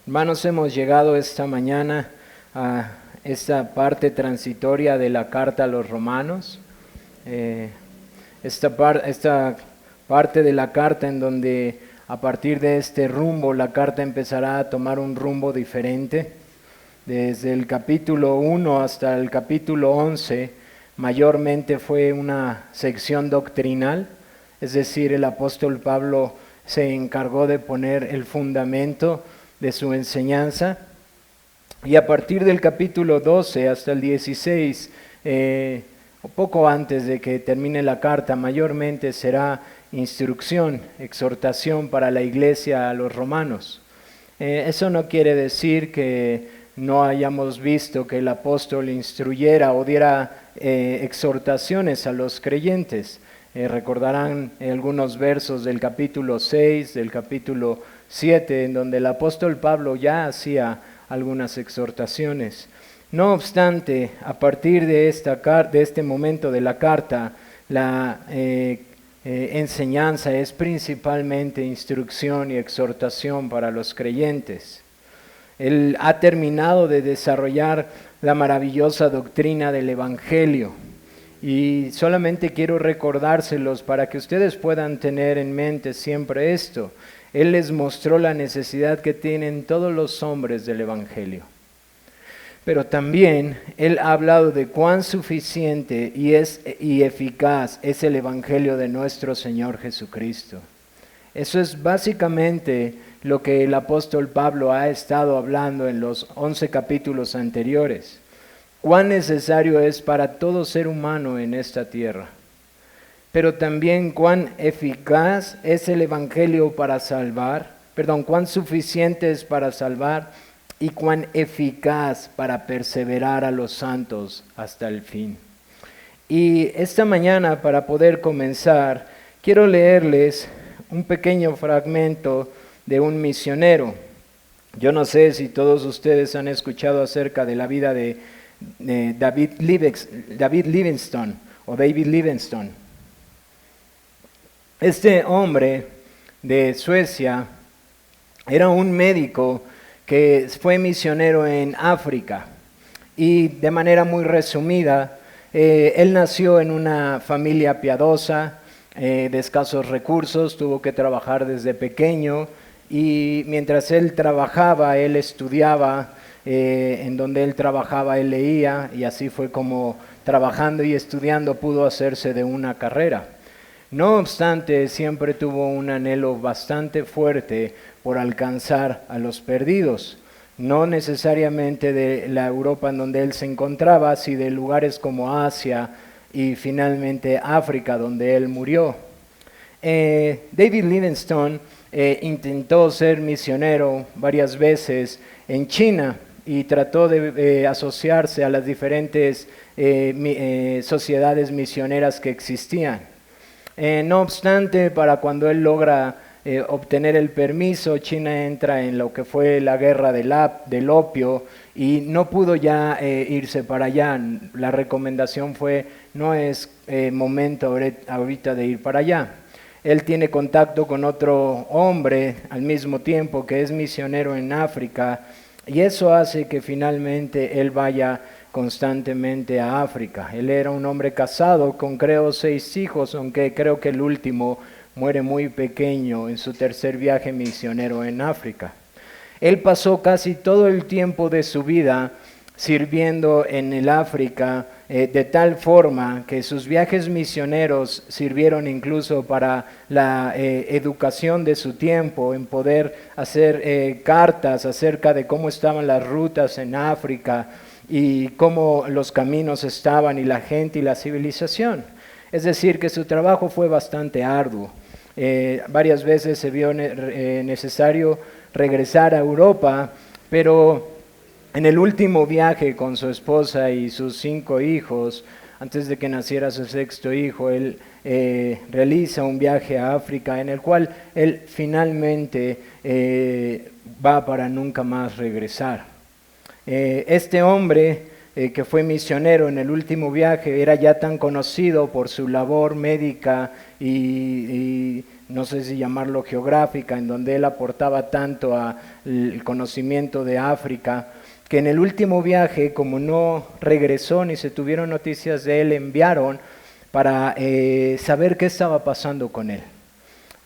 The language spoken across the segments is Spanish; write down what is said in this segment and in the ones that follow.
Hermanos, hemos llegado esta mañana a esta parte transitoria de la carta a los romanos. Esta parte de la carta en donde a partir de este rumbo la carta empezará a tomar un rumbo diferente. Desde el capítulo 1 hasta el capítulo 11 mayormente fue una sección doctrinal, es decir, el apóstol Pablo se encargó de poner el fundamento de su enseñanza, y a partir del capítulo 12 hasta el 16, poco antes de que termine la carta, mayormente será instrucción, exhortación para la iglesia a los romanos. Eso no quiere decir que no hayamos visto que el apóstol instruyera o diera exhortaciones a los creyentes. Recordarán algunos versos del capítulo 6, del capítulo 7, en donde el apóstol Pablo ya hacía algunas exhortaciones. No obstante, a partir de este momento de la carta, la enseñanza es principalmente instrucción y exhortación para los creyentes. Él ha terminado de desarrollar la maravillosa doctrina del Evangelio. Y solamente quiero recordárselos para que ustedes puedan tener en mente siempre esto. Él les mostró la necesidad que tienen todos los hombres del Evangelio. Pero también Él ha hablado de cuán suficiente y eficaz es el Evangelio de nuestro Señor Jesucristo. Eso es básicamente lo que el apóstol Pablo ha estado hablando en los 11 capítulos anteriores. Cuán necesario es para todo ser humano en esta tierra, pero también cuán eficaz es el Evangelio para salvar, cuán suficiente es para salvar y cuán eficaz para perseverar a los santos hasta el fin. Y esta mañana, para poder comenzar, quiero leerles un pequeño fragmento de un misionero. Yo no sé si todos ustedes han escuchado acerca de la vida de David Livingstone. Este hombre de Suecia era un médico que fue misionero en África, y de manera muy resumida, él nació en una familia piadosa, de escasos recursos, tuvo que trabajar desde pequeño, y mientras él trabajaba, él estudiaba. En donde él trabajaba, él leía, y así fue como trabajando y estudiando pudo hacerse de una carrera. No obstante, siempre tuvo un anhelo bastante fuerte por alcanzar a los perdidos, no necesariamente de la Europa en donde él se encontraba, sino de lugares como Asia y finalmente África, donde él murió. David Livingstone intentó ser misionero varias veces en China, y trató de asociarse a las diferentes sociedades misioneras que existían. No obstante, para cuando él logra obtener el permiso, China entra en lo que fue la guerra del opio, y no pudo ya irse para allá. La recomendación fue: no es momento ahorita de ir para allá. Él tiene contacto con otro hombre al mismo tiempo que es misionero en África, y eso hace que finalmente él vaya constantemente a África. Él era un hombre casado con 6 hijos, aunque creo que el último muere muy pequeño en su tercer viaje misionero en África. Él pasó casi todo el tiempo de su vida sirviendo en el África, de tal forma que sus viajes misioneros sirvieron incluso para la educación de su tiempo, en poder hacer cartas acerca de cómo estaban las rutas en África y cómo los caminos estaban y la gente y la civilización. Es decir, que su trabajo fue bastante arduo. Varias veces se vio necesario regresar a Europa, pero en el último viaje con su esposa y sus 5 hijos, antes de que naciera su 6º hijo, él realiza un viaje a África en el cual él finalmente va para nunca más regresar. Este hombre que fue misionero en el último viaje, era ya tan conocido por su labor médica y no sé si llamarlo geográfica, en donde él aportaba tanto al conocimiento de África, que en el último viaje, como no regresó ni se tuvieron noticias de él, enviaron para saber qué estaba pasando con él.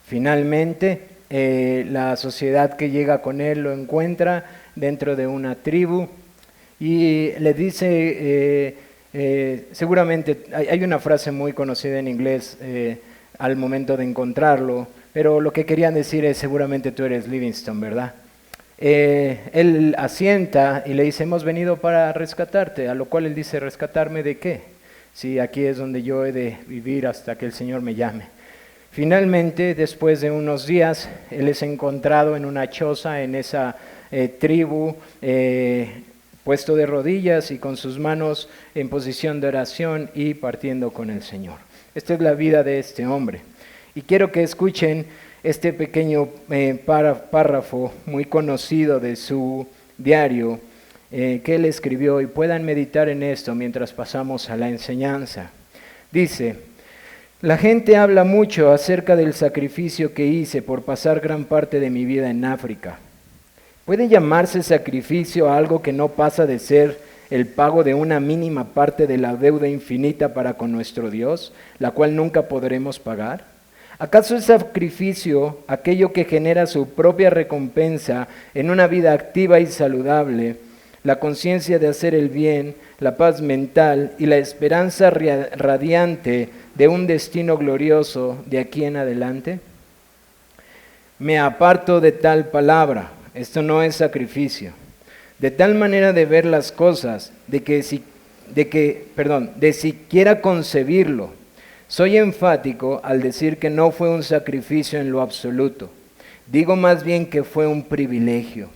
Finalmente, la sociedad que llega con él lo encuentra dentro de una tribu y le dice, seguramente hay una frase muy conocida en inglés al momento de encontrarlo, pero lo que querían decir es: seguramente tú eres Livingstone, ¿verdad? Él asienta y le dice: hemos venido para rescatarte, a lo cual él dice: ¿rescatarme de qué? Si aquí es donde yo he de vivir hasta que el Señor me llame. Finalmente, después de unos días, él es encontrado en una choza en esa tribu, puesto de rodillas y con sus manos en posición de oración y partiendo con el Señor. Esta es la vida de este hombre. Y quiero que escuchen este pequeño párrafo muy conocido de su diario que él escribió, y puedan meditar en esto mientras pasamos a la enseñanza. Dice: la gente habla mucho acerca del sacrificio que hice por pasar gran parte de mi vida en África. ¿Puede llamarse sacrificio a algo que no pasa de ser el pago de una mínima parte de la deuda infinita para con nuestro Dios, la cual nunca podremos pagar? ¿Acaso es sacrificio aquello que genera su propia recompensa en una vida activa y saludable, la conciencia de hacer el bien, la paz mental y la esperanza radiante de un destino glorioso de aquí en adelante? Me aparto de tal palabra. Esto no es sacrificio. De tal manera de ver las cosas, de siquiera concebirlo. Soy enfático al decir que no fue un sacrificio en lo absoluto. Digo más bien que fue un privilegio.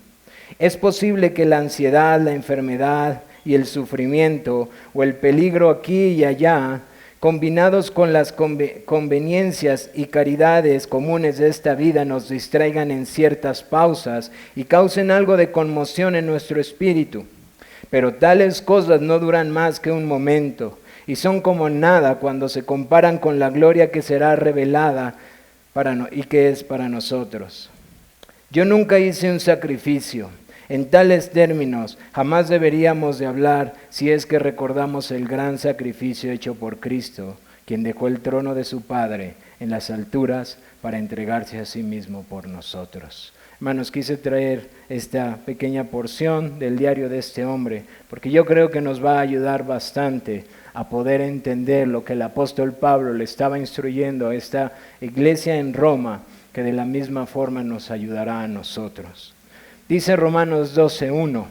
Es posible que la ansiedad, la enfermedad y el sufrimiento o el peligro aquí y allá, combinados con las conveniencias y caridades comunes de esta vida, nos distraigan en ciertas pausas y causen algo de conmoción en nuestro espíritu. Pero tales cosas no duran más que un momento y son como nada cuando se comparan con la gloria que será revelada y que es para nosotros. Yo nunca hice un sacrificio. En tales términos, jamás deberíamos de hablar si es que recordamos el gran sacrificio hecho por Cristo, quien dejó el trono de su Padre en las alturas para entregarse a sí mismo por nosotros. Hermanos, quise traer esta pequeña porción del diario de este hombre, porque yo creo que nos va a ayudar bastante a poder entender lo que el apóstol Pablo le estaba instruyendo a esta iglesia en Roma, que de la misma forma nos ayudará a nosotros. Dice Romanos 12:1.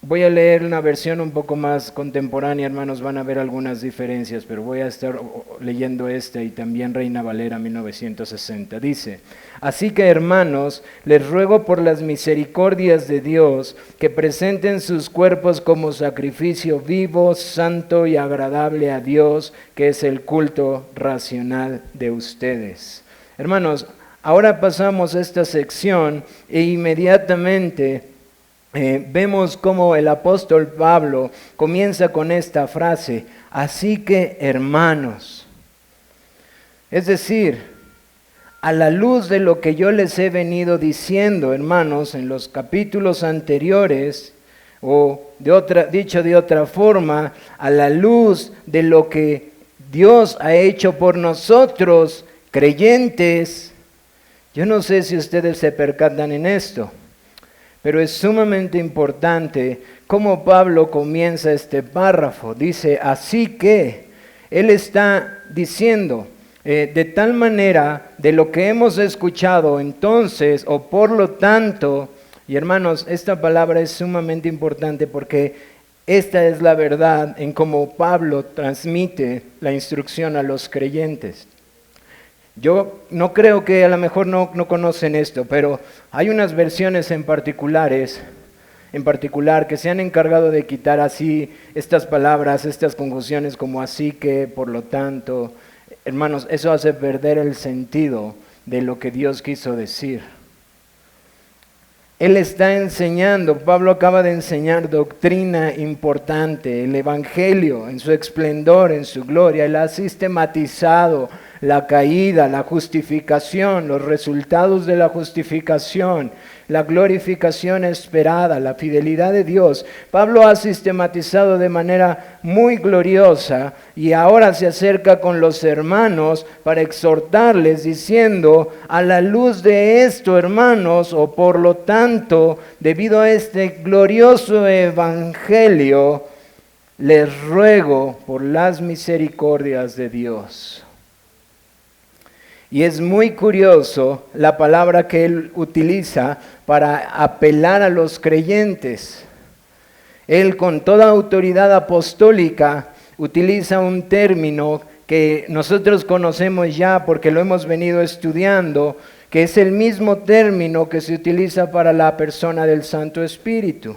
Voy a leer una versión un poco más contemporánea, hermanos, van a ver algunas diferencias, pero voy a estar leyendo esta y también Reina Valera 1960. Dice: así que, hermanos, les ruego por las misericordias de Dios que presenten sus cuerpos como sacrificio vivo, santo y agradable a Dios, que es el culto racional de ustedes. Hermanos, ahora pasamos a esta sección e inmediatamente vemos cómo el apóstol Pablo comienza con esta frase: así que, hermanos. Es decir, a la luz de lo que yo les he venido diciendo, hermanos, en los capítulos anteriores, o dicho de otra forma, a la luz de lo que Dios ha hecho por nosotros, creyentes. Yo no sé si ustedes se percatan en esto, pero es sumamente importante cómo Pablo comienza este párrafo. Dice: así que, él está diciendo, de tal manera, de lo que hemos escuchado entonces, o por lo tanto, y hermanos, esta palabra es sumamente importante porque esta es la verdad en cómo Pablo transmite la instrucción a los creyentes. Yo no creo que a lo mejor no conocen esto, pero hay unas versiones en particular que se han encargado de quitar así estas palabras, estas conjunciones como así que, por lo tanto. Hermanos, eso hace perder el sentido de lo que Dios quiso decir. Él está enseñando, Pablo acaba de enseñar doctrina importante, el Evangelio en su esplendor, en su gloria. Él ha sistematizado la caída, la justificación, los resultados de la justificación, la glorificación esperada, la fidelidad de Dios. Pablo ha sistematizado de manera muy gloriosa y ahora se acerca con los hermanos para exhortarles diciendo, a la luz de esto, hermanos, o por lo tanto, debido a este glorioso evangelio, les ruego por las misericordias de Dios. Y es muy curioso la palabra que él utiliza para apelar a los creyentes. Él con toda autoridad apostólica utiliza un término que nosotros conocemos ya porque lo hemos venido estudiando, que es el mismo término que se utiliza para la persona del Santo Espíritu.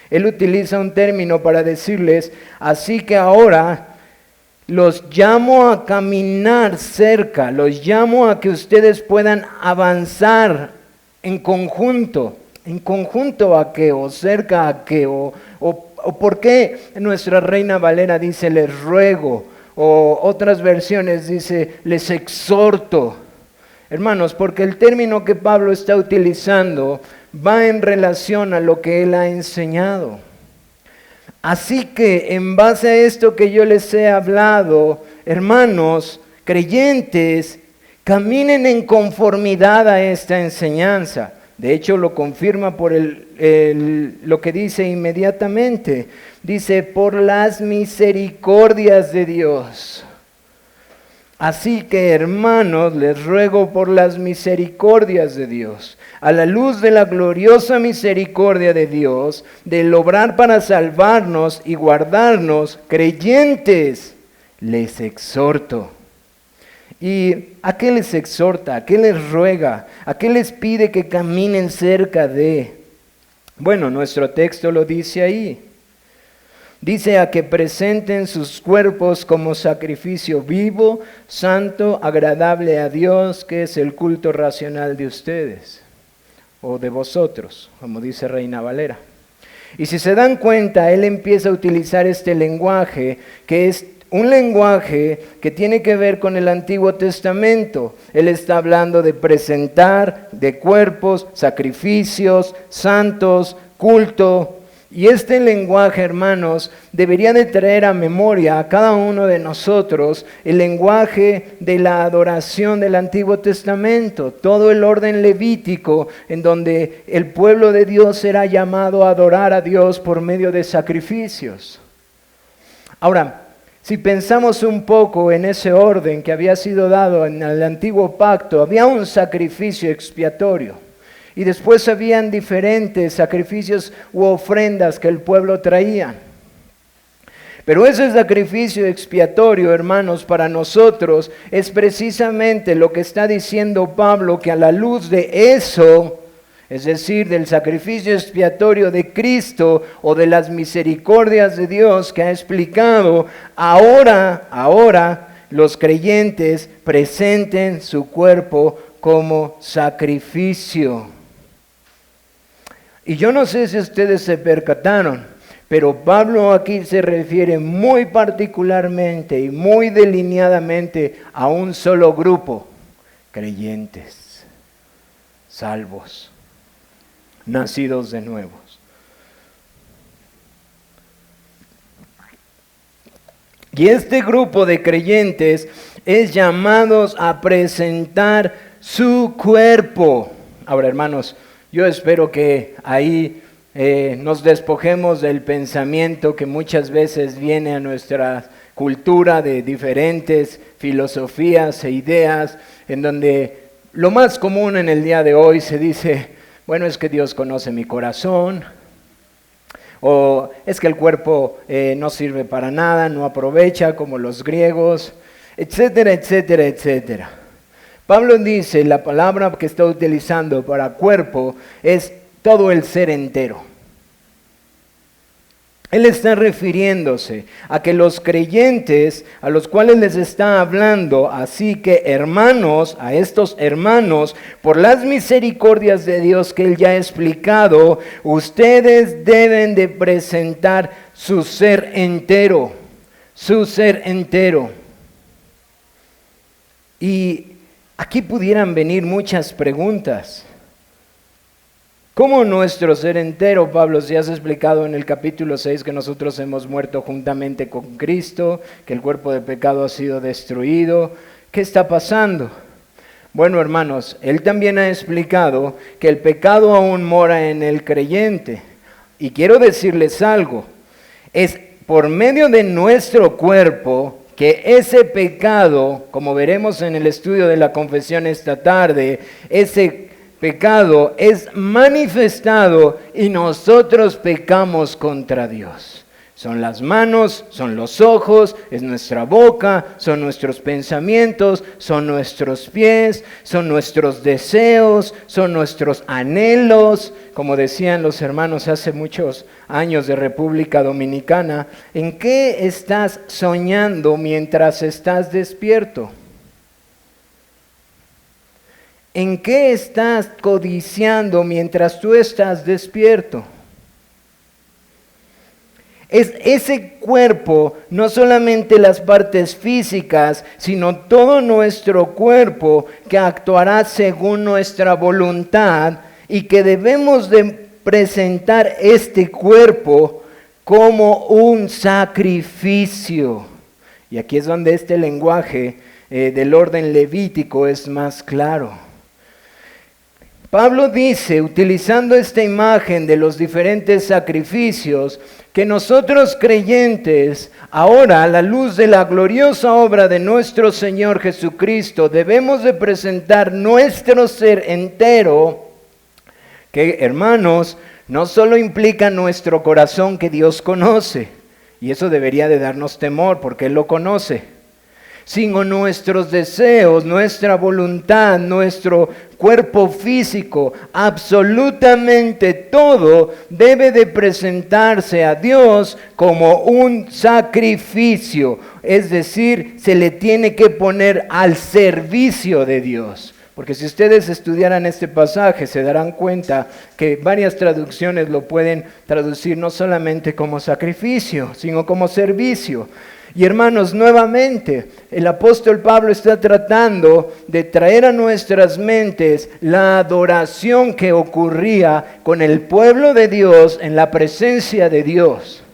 Él utiliza un término para decirles, así que ahora los llamo a caminar cerca, los llamo a que ustedes puedan avanzar en conjunto a qué, o cerca a qué, o por qué nuestra Reina Valera dice les ruego, o otras versiones dice les exhorto. Hermanos, porque el término que Pablo está utilizando va en relación a lo que él ha enseñado. Así que en base a esto que yo les he hablado, hermanos, creyentes, caminen en conformidad a esta enseñanza. De hecho, lo confirma por lo que dice inmediatamente. Dice, por las misericordias de Dios. Así que, hermanos, les ruego por las misericordias de Dios, a la luz de la gloriosa misericordia de Dios, del obrar para salvarnos y guardarnos, creyentes, les exhorto. ¿Y a qué les exhorta? ¿A qué les ruega? ¿A qué les pide que caminen cerca de? Bueno, nuestro texto lo dice ahí. Dice a que presenten sus cuerpos como sacrificio vivo, santo, agradable a Dios, que es el culto racional de ustedes, o de vosotros, como dice Reina Valera. Y si se dan cuenta, él empieza a utilizar este lenguaje, que es un lenguaje que tiene que ver con el Antiguo Testamento. Él está hablando de presentar, de cuerpos, sacrificios, santos, culto. Y este lenguaje, hermanos, debería de traer a memoria a cada uno de nosotros el lenguaje de la adoración del Antiguo Testamento, todo el orden levítico en donde el pueblo de Dios será llamado a adorar a Dios por medio de sacrificios. Ahora, si pensamos un poco en ese orden que había sido dado en el Antiguo Pacto, había un sacrificio expiatorio. Y después habían diferentes sacrificios u ofrendas que el pueblo traía. Pero ese sacrificio expiatorio, hermanos, para nosotros es precisamente lo que está diciendo Pablo, que a la luz de eso, es decir, del sacrificio expiatorio de Cristo o de las misericordias de Dios que ha explicado, ahora los creyentes presenten su cuerpo como sacrificio. Y yo no sé si ustedes se percataron, pero Pablo aquí se refiere muy particularmente y muy delineadamente a un solo grupo, creyentes, salvos, nacidos de nuevo. Y este grupo de creyentes es llamados a presentar su cuerpo. Ahora, hermanos, yo espero que ahí nos despojemos del pensamiento que muchas veces viene a nuestra cultura de diferentes filosofías e ideas, en donde lo más común en el día de hoy se dice, bueno, es que Dios conoce mi corazón, o es que el cuerpo no sirve para nada, no aprovecha como los griegos, etcétera, etcétera, etcétera. Pablo dice, la palabra que está utilizando para cuerpo es todo el ser entero. Él está refiriéndose a que los creyentes a los cuales les está hablando, así que hermanos, a estos hermanos, por las misericordias de Dios que Él ya ha explicado, ustedes deben de presentar su ser entero, su ser entero. Y aquí pudieran venir muchas preguntas. ¿Cómo nuestro ser entero, Pablo? Si has explicado en el capítulo 6 que nosotros hemos muerto juntamente con Cristo, que el cuerpo de pecado ha sido destruido. ¿Qué está pasando? Bueno, hermanos, él también ha explicado que el pecado aún mora en el creyente. Y quiero decirles algo, es por medio de nuestro cuerpo que ese pecado, como veremos en el estudio de la confesión esta tarde, ese pecado es manifestado y nosotros pecamos contra Dios. Son las manos, son los ojos, es nuestra boca, son nuestros pensamientos, son nuestros pies, son nuestros deseos, son nuestros anhelos. Como decían los hermanos hace muchos años de República Dominicana, ¿en qué estás soñando mientras estás despierto? ¿En qué estás codiciando mientras tú estás despierto? Es ese cuerpo, no solamente las partes físicas, sino todo nuestro cuerpo que actuará según nuestra voluntad y que debemos de presentar este cuerpo como un sacrificio. Y aquí es donde este lenguaje del orden levítico es más claro. Pablo dice, utilizando esta imagen de los diferentes sacrificios, que nosotros creyentes, ahora a la luz de la gloriosa obra de nuestro Señor Jesucristo, debemos de presentar nuestro ser entero, que hermanos, no solo implica nuestro corazón que Dios conoce, y eso debería de darnos temor porque Él lo conoce, sino nuestros deseos, nuestra voluntad, nuestro cuerpo físico, absolutamente todo debe de presentarse a Dios como un sacrificio, es decir, se le tiene que poner al servicio de Dios. Porque si ustedes estudiaran este pasaje se darán cuenta que varias traducciones lo pueden traducir no solamente como sacrificio, sino como servicio. Y hermanos, nuevamente, el apóstol Pablo está tratando de traer a nuestras mentes la adoración que ocurría con el pueblo de Dios en la presencia de Dios.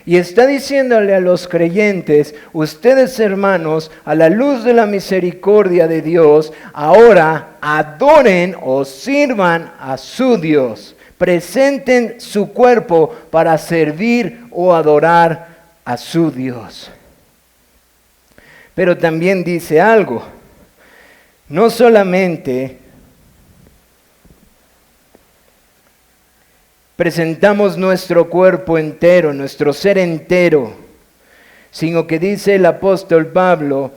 Y está diciéndole a los creyentes, ustedes hermanos, a la luz de la misericordia de Dios, ahora adoren o sirvan a su Dios. Presenten su cuerpo para servir o adorar a su Dios. Pero también dice algo, no solamente presentamos nuestro cuerpo entero, nuestro ser entero, sino que dice el apóstol Pablo,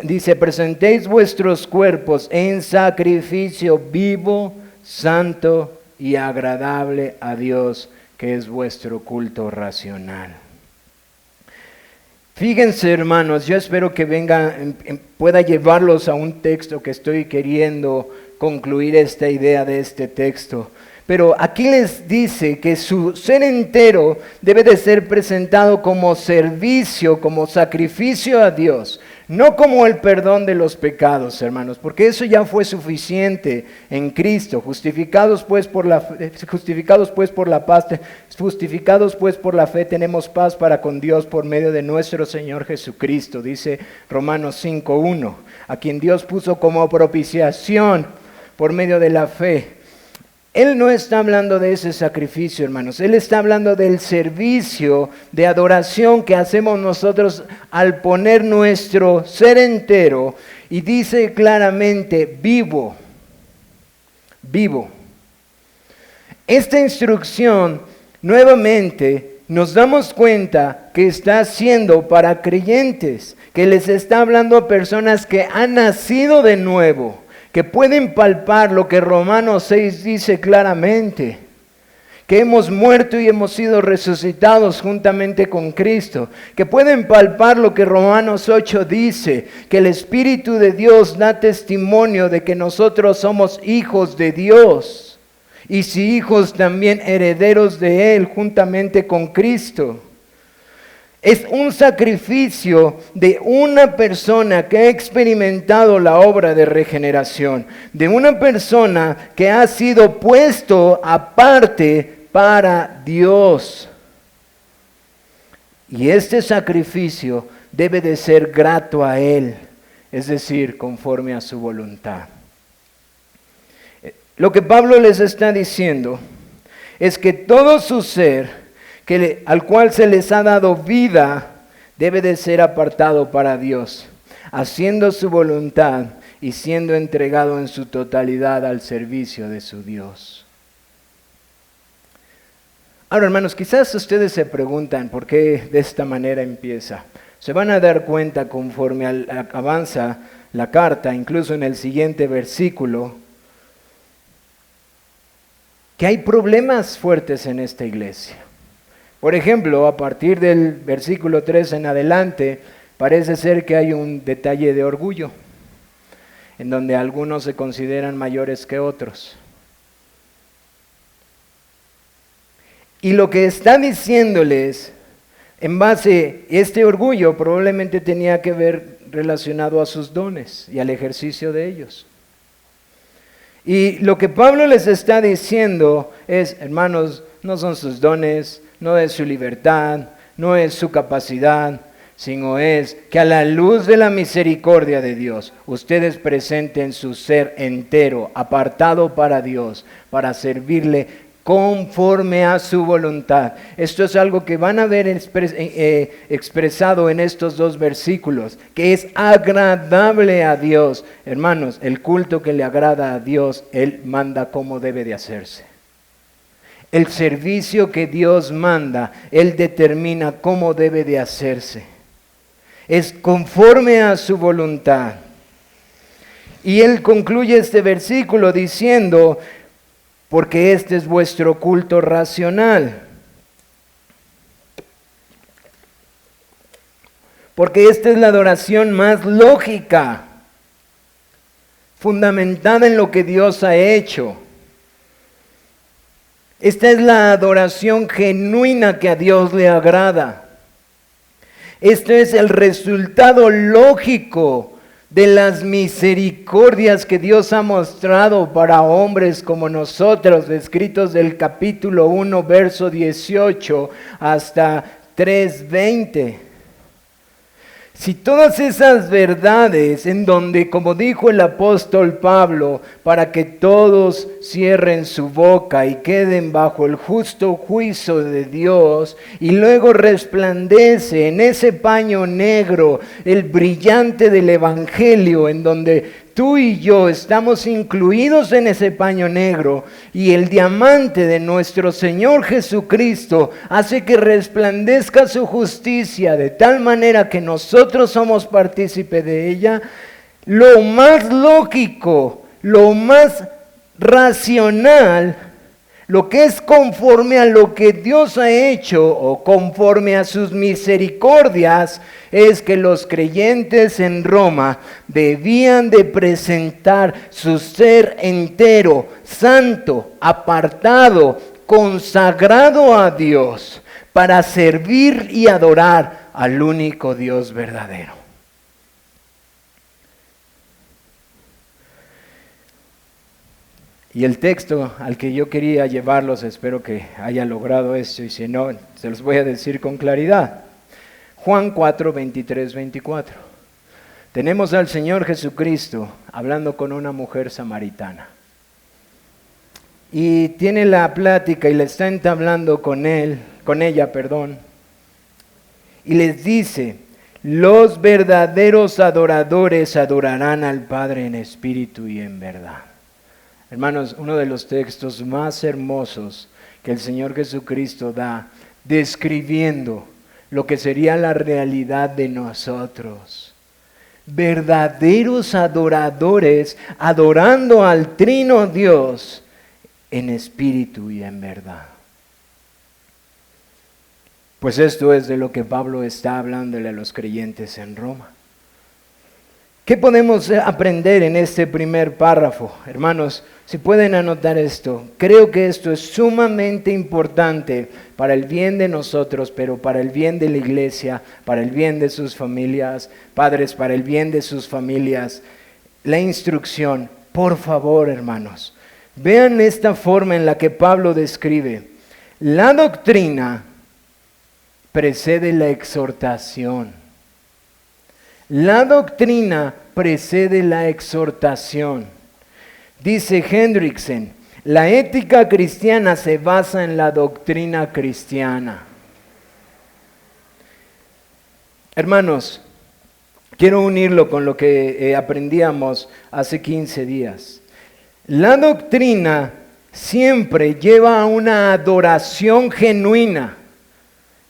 dice, presentéis vuestros cuerpos en sacrificio vivo, santo y agradable a Dios, que es vuestro culto racional. Fíjense, hermanos, yo espero que pueda llevarlos a un texto que estoy queriendo concluir esta idea de este texto. Pero aquí les dice que su ser entero debe de ser presentado como servicio, como sacrificio a Dios. No como el perdón de los pecados, hermanos, porque eso ya fue suficiente en Cristo. Justificados pues por la fe tenemos paz para con Dios por medio de nuestro Señor Jesucristo, dice Romanos 5:1, a quien Dios puso como propiciación por medio de la fe. Él no está hablando de ese sacrificio, hermanos. Él está hablando del servicio de adoración que hacemos nosotros al poner nuestro ser entero. Y dice claramente, vivo. Vivo. Esta instrucción, nuevamente, nos damos cuenta que está siendo para creyentes, que les está hablando a personas que han nacido de nuevo, que pueden palpar lo que Romanos 6 dice claramente, que hemos muerto y hemos sido resucitados juntamente con Cristo, que pueden palpar lo que Romanos 8 dice, que el Espíritu de Dios da testimonio de que nosotros somos hijos de Dios, y si hijos también herederos de Él juntamente con Cristo. Es un sacrificio de una persona que ha experimentado la obra de regeneración, de una persona que ha sido puesto aparte para Dios. Y este sacrificio debe de ser grato a Él, es decir, conforme a su voluntad. Lo que Pablo les está diciendo es que todo su ser, al cual se les ha dado vida, debe de ser apartado para Dios, haciendo su voluntad y siendo entregado en su totalidad al servicio de su Dios. Ahora, hermanos, quizás ustedes se preguntan por qué de esta manera empieza. Se van a dar cuenta conforme avanza la carta, incluso en el siguiente versículo, que hay problemas fuertes en esta iglesia. Por ejemplo, a partir del versículo 3 en adelante, parece ser que hay un detalle de orgullo, en donde algunos se consideran mayores que otros. Y lo que está diciéndoles, en base a este orgullo, probablemente tenía que ver relacionado a sus dones y al ejercicio de ellos. Y lo que Pablo les está diciendo es, hermanos, no son sus dones, no es su libertad, no es su capacidad, sino es que a la luz de la misericordia de Dios, ustedes presenten su ser entero, apartado para Dios, para servirle conforme a su voluntad. Esto es algo que van a ver expresado en estos dos versículos, que es agradable a Dios. Hermanos, el culto que le agrada a Dios, Él manda cómo debe de hacerse. El servicio que Dios manda, Él determina cómo debe de hacerse. Es conforme a su voluntad. Y Él concluye este versículo diciendo, porque este es vuestro culto racional. Porque esta es la adoración más lógica, fundamentada en lo que Dios ha hecho. Esta es la adoración genuina que a Dios le agrada. Este es el resultado lógico de las misericordias que Dios ha mostrado para hombres como nosotros, descritos del capítulo 1, verso 18 hasta 3:20. Si todas esas verdades en donde, como dijo el apóstol Pablo, para que todos cierren su boca y queden bajo el justo juicio de Dios, y luego resplandece en ese paño negro el brillante del Evangelio, en donde tú y yo estamos incluidos en ese paño negro, y el diamante de nuestro Señor Jesucristo hace que resplandezca su justicia de tal manera que nosotros somos partícipes de ella. Lo más lógico, lo más racional, lo que es conforme a lo que Dios ha hecho o conforme a sus misericordias, es que los creyentes en Roma debían de presentar su ser entero, santo, apartado, consagrado a Dios, para servir y adorar al único Dios verdadero. Y el texto al que yo quería llevarlos, espero que haya logrado esto, y si no, se los voy a decir con claridad. Juan 4, 23, 24. Tenemos al Señor Jesucristo hablando con una mujer samaritana. Y tiene la plática y le está entablando con ella. Y les dice, los verdaderos adoradores adorarán al Padre en espíritu y en verdad. Hermanos, uno de los textos más hermosos que el Señor Jesucristo da, describiendo lo que sería la realidad de nosotros. Verdaderos adoradores adorando al Trino Dios en espíritu y en verdad. Pues esto es de lo que Pablo está hablándole a los creyentes en Roma. ¿Qué podemos aprender en este primer párrafo? Hermanos, si pueden anotar esto, creo que esto es sumamente importante para el bien de nosotros, pero para el bien de la iglesia, para el bien de sus familias, padres, para el bien de sus familias. La instrucción, por favor, hermanos, vean esta forma en la que Pablo describe. La doctrina precede la exhortación. La doctrina precede la exhortación. Dice Hendrickson, la ética cristiana se basa en la doctrina cristiana. Hermanos, quiero unirlo con lo que aprendíamos hace 15 días. La doctrina siempre lleva a una adoración genuina.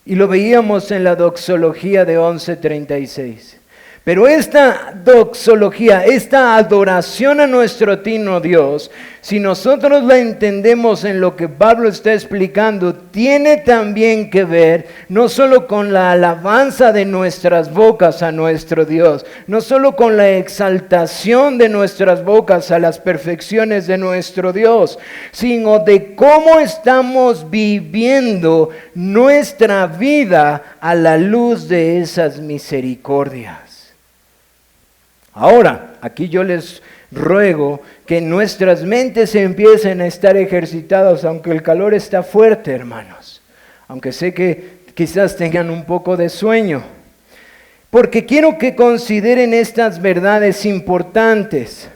Y lo veíamos en la doxología de 11:36. Pero esta doxología, esta adoración a nuestro Tino Dios, si nosotros la entendemos en lo que Pablo está explicando, tiene también que ver no solo con la alabanza de nuestras bocas a nuestro Dios, no solo con la exaltación de nuestras bocas a las perfecciones de nuestro Dios, sino de cómo estamos viviendo nuestra vida a la luz de esas misericordias. Ahora, aquí yo les ruego que nuestras mentes empiecen a estar ejercitadas, aunque el calor está fuerte, hermanos. Aunque sé que quizás tengan un poco de sueño. Porque quiero que consideren estas verdades importantes.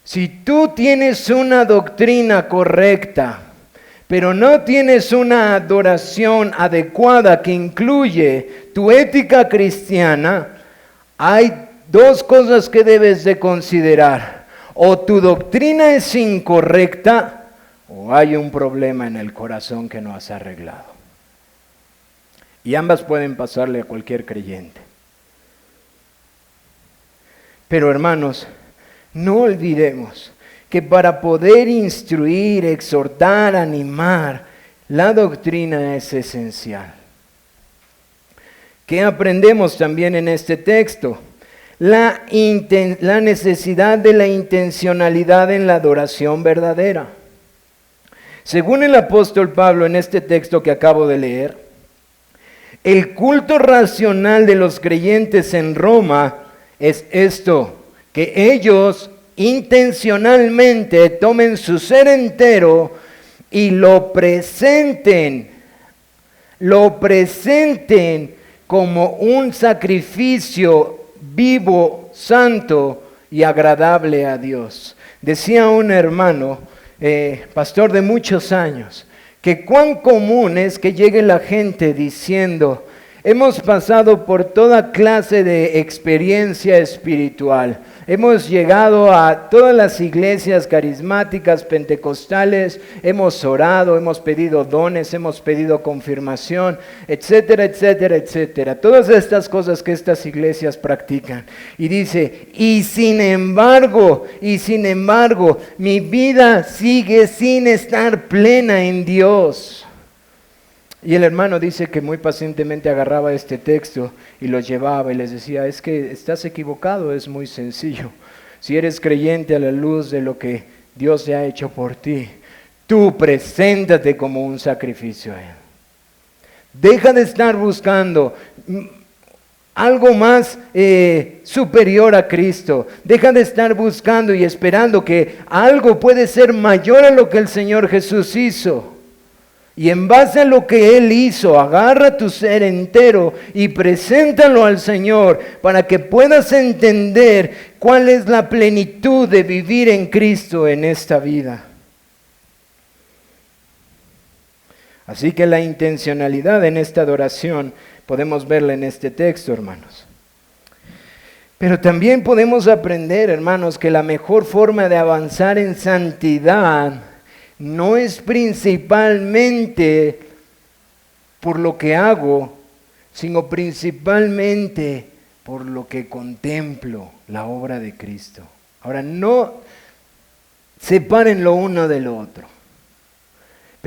Si tú tienes una doctrina correcta, pero no tienes una adoración adecuada que incluye tu ética cristiana, hay dos cosas que debes de considerar. O tu doctrina es incorrecta o hay un problema en el corazón que no has arreglado. Y ambas pueden pasarle a cualquier creyente. Pero hermanos, no olvidemos que para poder instruir, exhortar, animar, la doctrina es esencial. ¿Qué aprendemos también en este texto? La necesidad de la intencionalidad en la adoración verdadera. Según el apóstol Pablo en este texto que acabo de leer, el culto racional de los creyentes en Roma es esto, que ellos intencionalmente tomen su ser entero y lo presenten como un sacrificio vivo, santo y agradable a Dios. Decía un hermano, pastor de muchos años, que cuán común es que llegue la gente diciendo, hemos pasado por toda clase de experiencia espiritual. Hemos llegado a todas las iglesias carismáticas, pentecostales, hemos orado, hemos pedido dones, hemos pedido confirmación, etcétera, etcétera, etcétera. Todas estas cosas que estas iglesias practican. Y dice, y sin embargo, mi vida sigue sin estar plena en Dios. Y el hermano dice que muy pacientemente agarraba este texto y lo llevaba y les decía, es que estás equivocado, es muy sencillo. Si eres creyente a la luz de lo que Dios te ha hecho por ti, tú preséntate como un sacrificio a Él. Deja de estar buscando algo más superior a Cristo. Deja de estar buscando y esperando que algo puede ser mayor a lo que el Señor Jesús hizo. Y en base a lo que Él hizo, agarra tu ser entero y preséntalo al Señor para que puedas entender cuál es la plenitud de vivir en Cristo en esta vida. Así que la intencionalidad en esta adoración podemos verla en este texto, hermanos. Pero también podemos aprender, hermanos, que la mejor forma de avanzar en santidad no es principalmente por lo que hago, sino principalmente por lo que contemplo la obra de Cristo. Ahora, no separen lo uno del otro.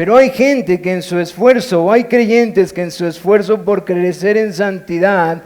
Pero hay gente que en su esfuerzo, o hay creyentes que en su esfuerzo por crecer en santidad,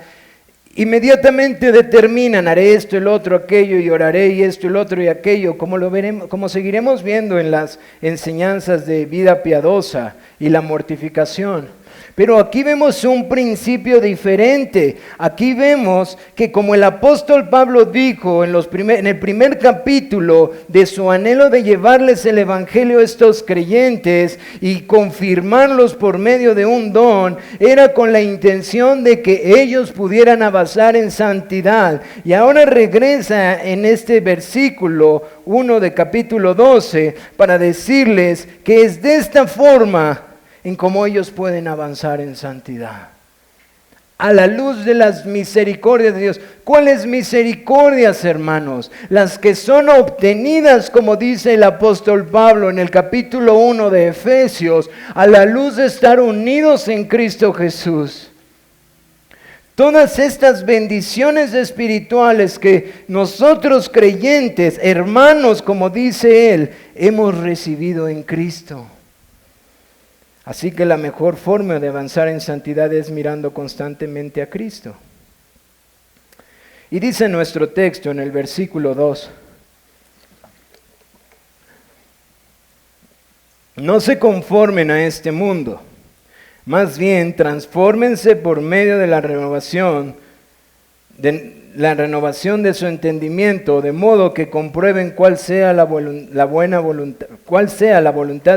inmediatamente determinan, haré esto, el otro, aquello, y oraré y esto, el otro y aquello, como lo veremos, como seguiremos viendo en las enseñanzas de vida piadosa y la mortificación. Pero aquí vemos un principio diferente. Aquí vemos que como el apóstol Pablo dijo en el primer capítulo de su anhelo de llevarles el evangelio a estos creyentes y confirmarlos por medio de un don, era con la intención de que ellos pudieran avanzar en santidad. Y ahora regresa en este versículo 1 de capítulo 12 para decirles que es de esta forma en cómo ellos pueden avanzar en santidad. A la luz de las misericordias de Dios. ¿Cuáles misericordias, hermanos? Las que son obtenidas, como dice el apóstol Pablo en el capítulo 1 de Efesios, a la luz de estar unidos en Cristo Jesús. Todas estas bendiciones espirituales que nosotros creyentes, hermanos, como dice él, hemos recibido en Cristo. Así que la mejor forma de avanzar en santidad es mirando constantemente a Cristo. Y dice nuestro texto en el versículo 2: no se conformen a este mundo, más bien transfórmense por medio de la renovación de su entendimiento, de modo que comprueben cuál sea la voluntad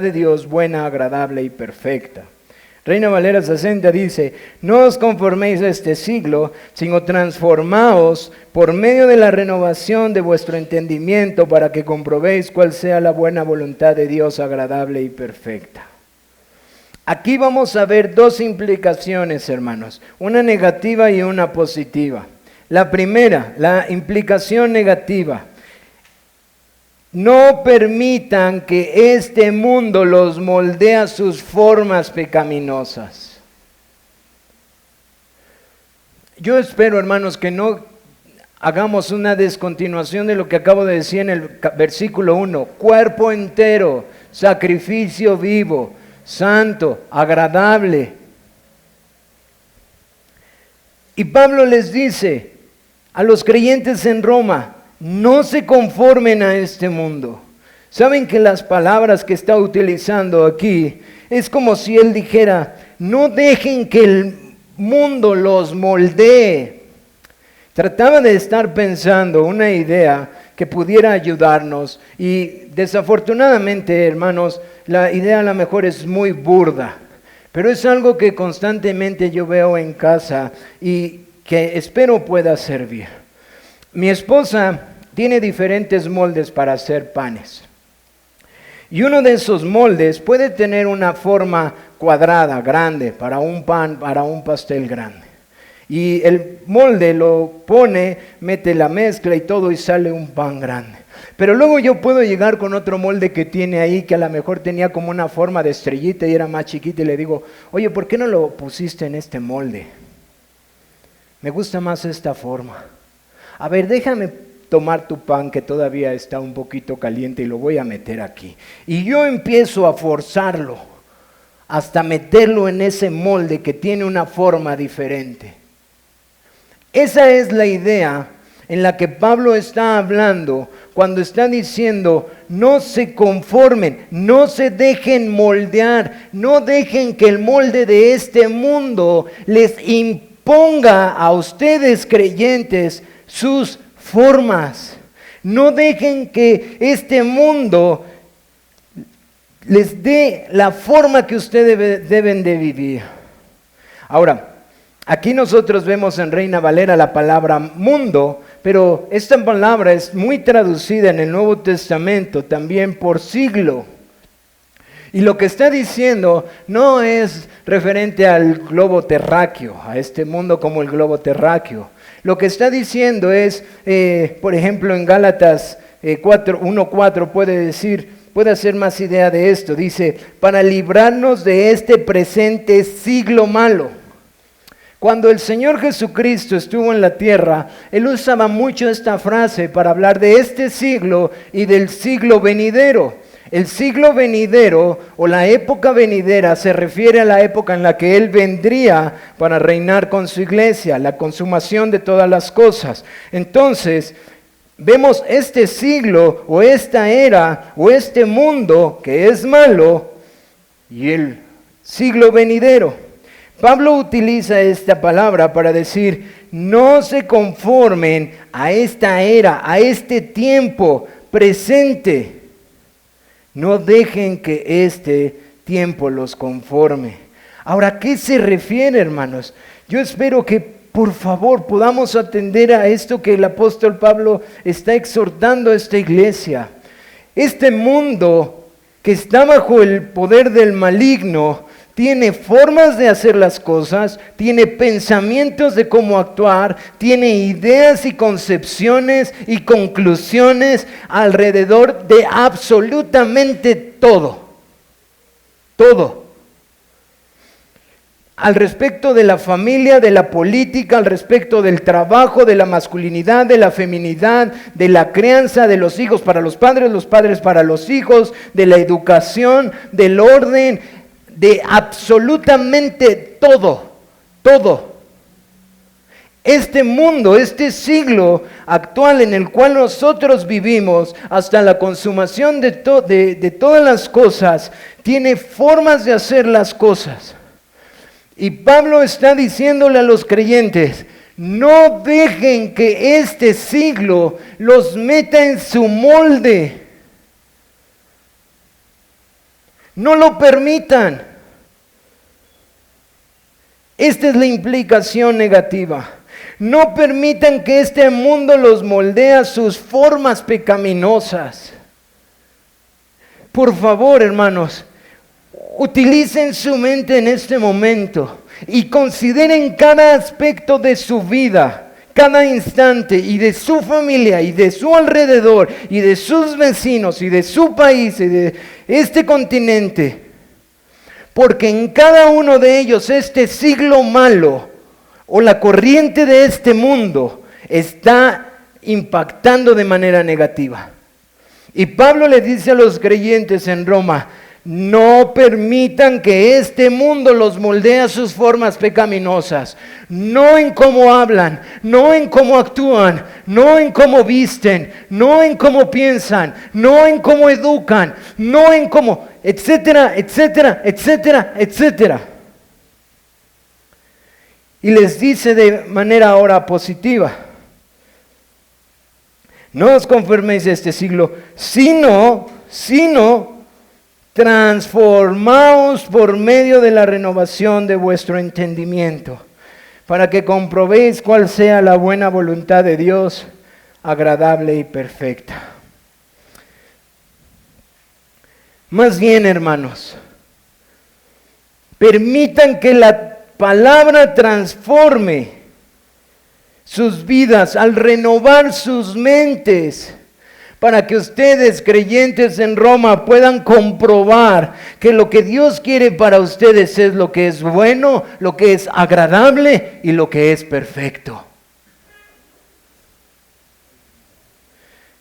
de Dios, buena, agradable y perfecta. Reina Valera 60 dice: no os conforméis a este siglo, sino transformaos por medio de la renovación de vuestro entendimiento, para que comprobéis cuál sea la buena voluntad de Dios, agradable y perfecta. Aquí vamos a ver dos implicaciones, hermanos, una negativa y una positiva. La primera, la implicación negativa: no permitan que este mundo los moldee a sus formas pecaminosas. Yo espero, hermanos, que no hagamos una descontinuación de lo que acabo de decir en el versículo 1. Cuerpo entero, sacrificio vivo, santo, agradable. Y Pablo les dice a los creyentes en Roma: no se conformen a este mundo. Saben que las palabras que está utilizando aquí es como si él dijera: no dejen que el mundo los moldee. Trataba de estar pensando una idea que pudiera ayudarnos, y desafortunadamente, hermanos, la idea a lo mejor es muy burda, pero es algo que constantemente yo veo en casa y que espero pueda servir. Mi esposa tiene diferentes moldes para hacer panes. Y uno de esos moldes puede tener una forma cuadrada, grande, para un pan, para un pastel grande. Y el molde lo pone, mete la mezcla y todo y sale un pan grande. Pero luego yo puedo llegar con otro molde que tiene ahí, que a lo mejor tenía como una forma de estrellita y era más chiquita, y le digo: oye, ¿por qué no lo pusiste en este molde? Me gusta más esta forma. A ver, déjame tomar tu pan que todavía está un poquito caliente y lo voy a meter aquí. Y yo empiezo a forzarlo hasta meterlo en ese molde que tiene una forma diferente. Esa es la idea en la que Pablo está hablando cuando está diciendo: no se conformen, no se dejen moldear, no dejen que el molde de este mundo les imponga a ustedes creyentes sus formas. No dejen que este mundo les dé la forma que ustedes deben de vivir. Ahora, aquí nosotros vemos en Reina Valera la palabra mundo, pero esta palabra es muy traducida en el Nuevo Testamento también por siglo. Y lo que está diciendo no es referente al globo terráqueo, a este mundo como el globo terráqueo. Lo que está diciendo es, por ejemplo, en Gálatas 1:4 puede hacer más idea de esto. Dice: para librarnos de este presente siglo malo. Cuando el Señor Jesucristo estuvo en la tierra, Él usaba mucho esta frase para hablar de este siglo y del siglo venidero. El siglo venidero o la época venidera se refiere a la época en la que Él vendría para reinar con su iglesia, la consumación de todas las cosas. Entonces, vemos este siglo o esta era o este mundo que es malo y el siglo venidero. Pablo utiliza esta palabra para decir, no se conformen a esta era, a este tiempo presente. No dejen que este tiempo los conforme. Ahora, ¿a qué se refiere, hermanos? Yo espero que por favor podamos atender a esto que el apóstol Pablo está exhortando a esta iglesia. Este mundo que está bajo el poder del maligno tiene formas de hacer las cosas, tiene pensamientos de cómo actuar, tiene ideas y concepciones y conclusiones alrededor de absolutamente todo. Todo. Al respecto de la familia, de la política, al respecto del trabajo, de la masculinidad, de la feminidad, de la crianza de los hijos para los padres para los hijos, de la educación, del orden, de absolutamente todo, todo. Este mundo, este siglo actual en el cual nosotros vivimos, hasta la consumación de todas las cosas, tiene formas de hacer las cosas. Y Pablo está diciéndole a los creyentes, no dejen que este siglo los meta en su molde. No lo permitan. Esta es la implicación negativa. No permitan que este mundo los moldee a sus formas pecaminosas. Por favor, hermanos, utilicen su mente en este momento y consideren cada aspecto de su vida, cada instante, y de su familia, y de su alrededor, y de sus vecinos, y de su país, y de este continente. Porque en cada uno de ellos este siglo malo o la corriente de este mundo está impactando de manera negativa. Y Pablo le dice a los creyentes en Roma, no permitan que este mundo los moldee a sus formas pecaminosas, no en cómo hablan, no en cómo actúan, no en cómo visten, no en cómo piensan, no en cómo educan, no en cómo, etcétera, etcétera, etcétera, etcétera. Y les dice de manera ahora positiva, no os conforméis a este siglo, sino transformaos por medio de la renovación de vuestro entendimiento, para que comprobéis cuál sea la buena voluntad de Dios, agradable y perfecta. Más bien, hermanos, permitan que la palabra transforme sus vidas al renovar sus mentes, para que ustedes, creyentes en Roma, puedan comprobar que lo que Dios quiere para ustedes es lo que es bueno, lo que es agradable y lo que es perfecto.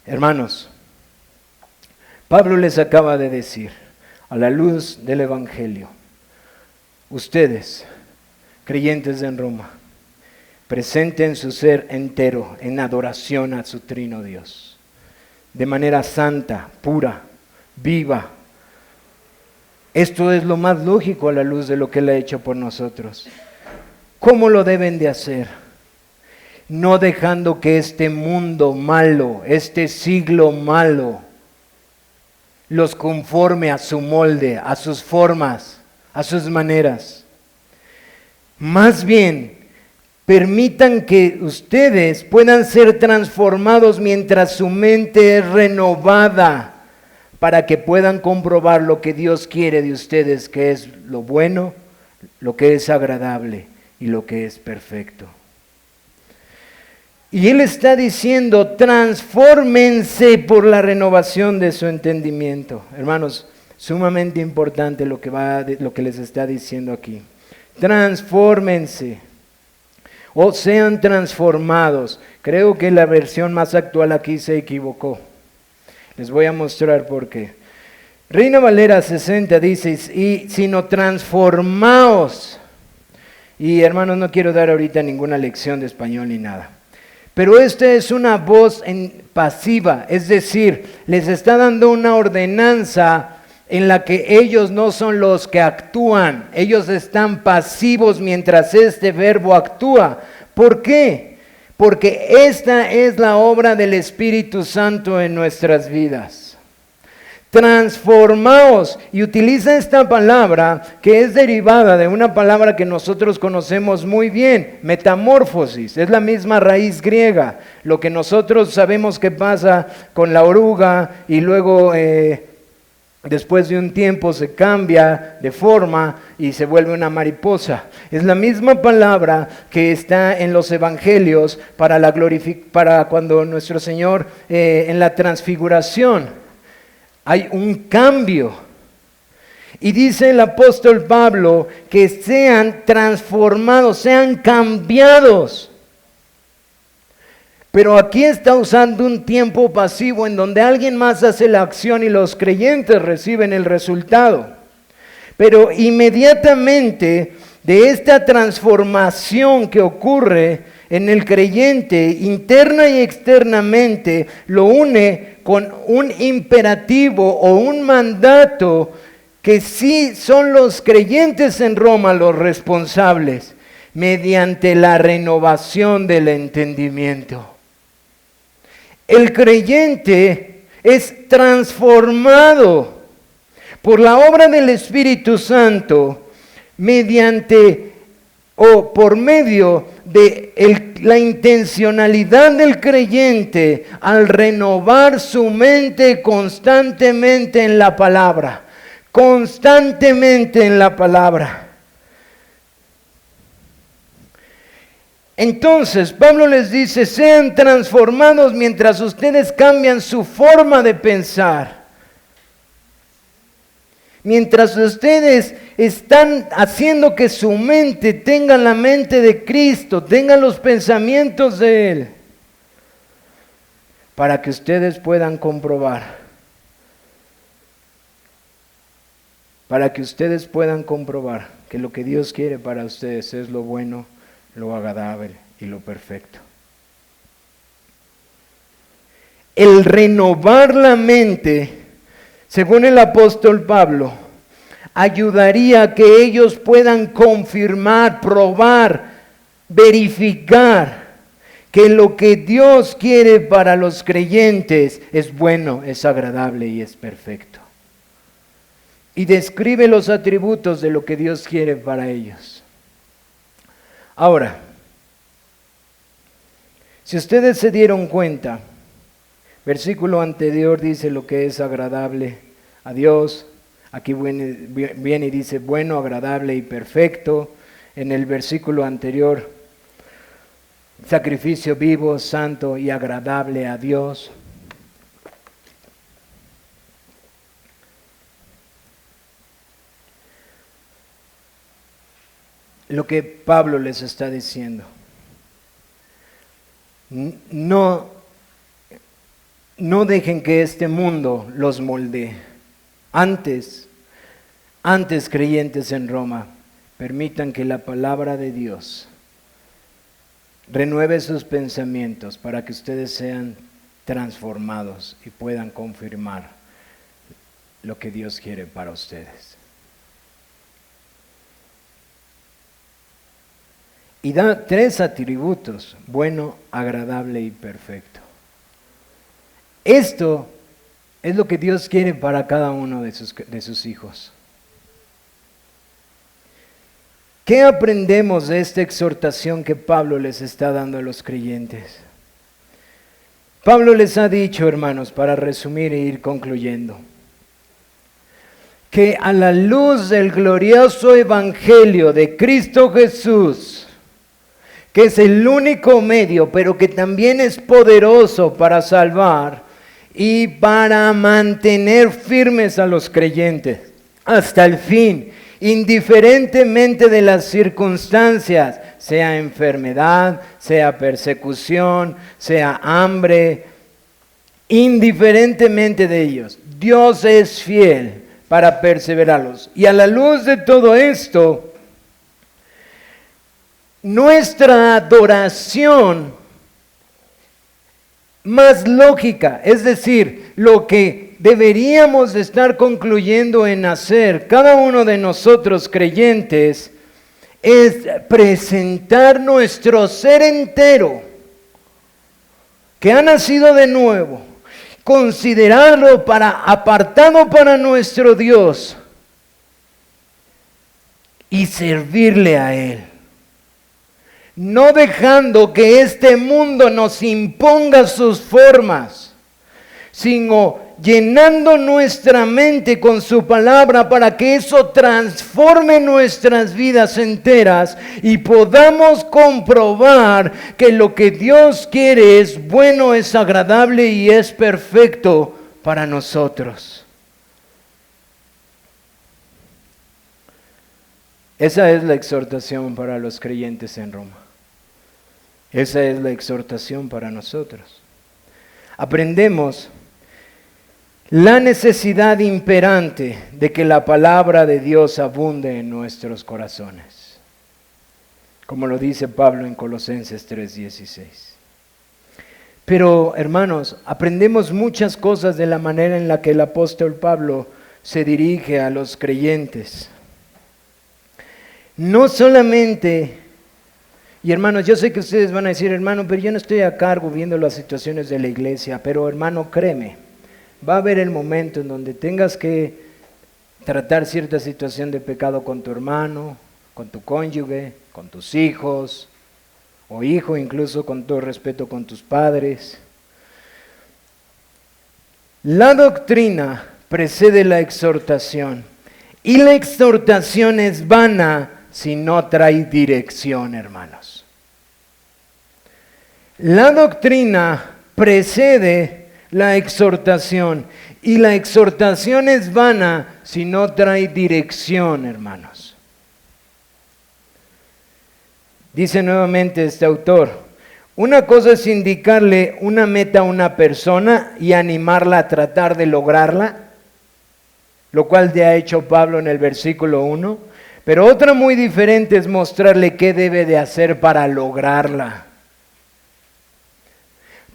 Hermanos, Pablo les acaba de decir, a la luz del Evangelio, ustedes, creyentes en Roma, presenten su ser entero en adoración a su trino Dios, de manera santa, pura, viva. Esto es lo más lógico a la luz de lo que Él ha hecho por nosotros. ¿Cómo lo deben de hacer? No dejando que este mundo malo, este siglo malo, los conforme a su molde, a sus formas, a sus maneras. Más bien, permitan que ustedes puedan ser transformados mientras su mente es renovada, para que puedan comprobar lo que Dios quiere de ustedes, que es lo bueno, lo que es agradable y lo que es perfecto. Y Él está diciendo, transfórmense por la renovación de su entendimiento. Hermanos, sumamente importante lo que les está diciendo aquí. Transfórmense. O sean transformados. Creo que la versión más actual aquí se equivocó. Les voy a mostrar por qué. Reina Valera 60 dice, y sino transformaos. Y hermanos, no quiero dar ahorita ninguna lección de español ni nada. Pero esta es una voz pasiva, es decir, les está dando una ordenanza en la que ellos no son los que actúan, ellos están pasivos mientras este verbo actúa. ¿Por qué? Porque esta es la obra del Espíritu Santo en nuestras vidas. Transformaos, y utiliza esta palabra que es derivada de una palabra que nosotros conocemos muy bien, metamorfosis, es la misma raíz griega, lo que nosotros sabemos que pasa con la oruga y luego después de un tiempo se cambia de forma y se vuelve una mariposa. Es la misma palabra que está en los evangelios para cuando nuestro Señor en la transfiguración. Hay un cambio. Y dice el apóstol Pablo que sean transformados, sean cambiados. Pero aquí está usando un tiempo pasivo en donde alguien más hace la acción y los creyentes reciben el resultado. Pero inmediatamente de esta transformación que ocurre en el creyente, interna y externamente, lo une con un imperativo o un mandato que sí son los creyentes en Roma los responsables, mediante la renovación del entendimiento. El creyente es transformado por la obra del Espíritu Santo mediante o por medio de la intencionalidad del creyente al renovar su mente constantemente en la palabra. Constantemente en la palabra. Entonces, Pablo les dice, sean transformados mientras ustedes cambian su forma de pensar. Mientras ustedes están haciendo que su mente tenga la mente de Cristo, tenga los pensamientos de Él, para que ustedes puedan comprobar. Para que ustedes puedan comprobar que lo que Dios quiere para ustedes es lo bueno, lo agradable y lo perfecto. El renovar la mente, según el apóstol Pablo, ayudaría a que ellos puedan confirmar, probar, verificar que lo que Dios quiere para los creyentes es bueno, es agradable y es perfecto. Y describe los atributos de lo que Dios quiere para ellos. Ahora, si ustedes se dieron cuenta, versículo anterior dice lo que es agradable a Dios. Aquí viene y dice bueno, agradable y perfecto. En el versículo anterior, sacrificio vivo, santo y agradable a Dios. Lo que Pablo les está diciendo. No dejen que este mundo los moldee. Antes creyentes en Roma, permitan que la palabra de Dios renueve sus pensamientos para que ustedes sean transformados y puedan confirmar lo que Dios quiere para ustedes. Y da 3 atributos: bueno, agradable y perfecto. Esto es lo que Dios quiere para cada uno de sus hijos. ¿Qué aprendemos de esta exhortación que Pablo les está dando a los creyentes? Pablo les ha dicho, hermanos, para resumir e ir concluyendo, que a la luz del glorioso evangelio de Cristo Jesús, que es el único medio, pero que también es poderoso para salvar y para mantener firmes a los creyentes hasta el fin, indiferentemente de las circunstancias, sea enfermedad, sea persecución, sea hambre, indiferentemente de ellos. Dios es fiel para perseverarlos. Y a la luz de todo esto, nuestra adoración más lógica, es decir, lo que deberíamos estar concluyendo en hacer cada uno de nosotros creyentes, es presentar nuestro ser entero, que ha nacido de nuevo, considerarlo apartado para nuestro Dios y servirle a Él. No dejando que este mundo nos imponga sus formas, sino llenando nuestra mente con su palabra para que eso transforme nuestras vidas enteras y podamos comprobar que lo que Dios quiere es bueno, es agradable y es perfecto para nosotros. Esa es la exhortación para los creyentes en Roma. Esa es la exhortación para nosotros. Aprendemos la necesidad imperante de que la palabra de Dios abunde en nuestros corazones, como lo dice Pablo en Colosenses 3:16. Pero, hermanos, aprendemos muchas cosas de la manera en la que el apóstol Pablo se dirige a los creyentes. No solamente, y hermanos, yo sé que ustedes van a decir, hermano, pero yo no estoy a cargo viendo las situaciones de la iglesia, pero hermano, créeme, va a haber el momento en donde tengas que tratar cierta situación de pecado con tu hermano, con tu cónyuge, con tus hijos, o hijo incluso, con todo respeto, con tus padres. La doctrina precede la exhortación, y la exhortación es vana si no trae dirección, hermanos. La doctrina precede la exhortación, y la exhortación es vana si no trae dirección, hermanos. Dice nuevamente este autor, una cosa es indicarle una meta a una persona y animarla a tratar de lograrla, lo cual ya ha hecho Pablo en el versículo 1, pero otra muy diferente es mostrarle qué debe de hacer para lograrla.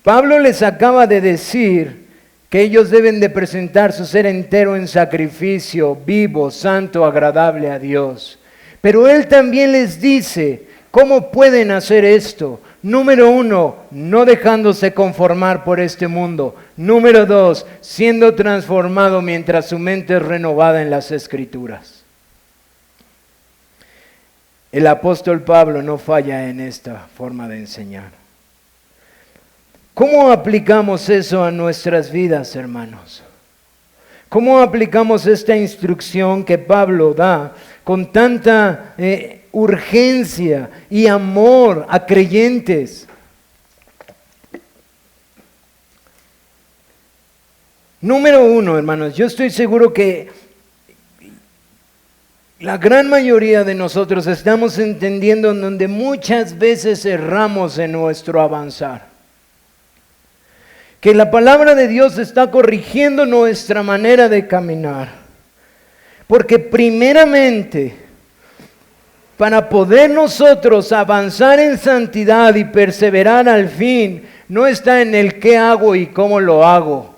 Pablo les acaba de decir que ellos deben de presentar su ser entero en sacrificio, vivo, santo, agradable a Dios. Pero él también les dice cómo pueden hacer esto. Número 1, no dejándose conformar por este mundo. Número 2, siendo transformado mientras su mente es renovada en las Escrituras. El apóstol Pablo no falla en esta forma de enseñar. ¿Cómo aplicamos eso a nuestras vidas, hermanos? ¿Cómo aplicamos esta instrucción que Pablo da con tanta urgencia y amor a creyentes? Número 1, hermanos, yo estoy seguro que la gran mayoría de nosotros estamos entendiendo en donde muchas veces erramos en nuestro avanzar. Que la palabra de Dios está corrigiendo nuestra manera de caminar. Porque primeramente, para poder nosotros avanzar en santidad y perseverar al fin, no está en el qué hago y cómo lo hago,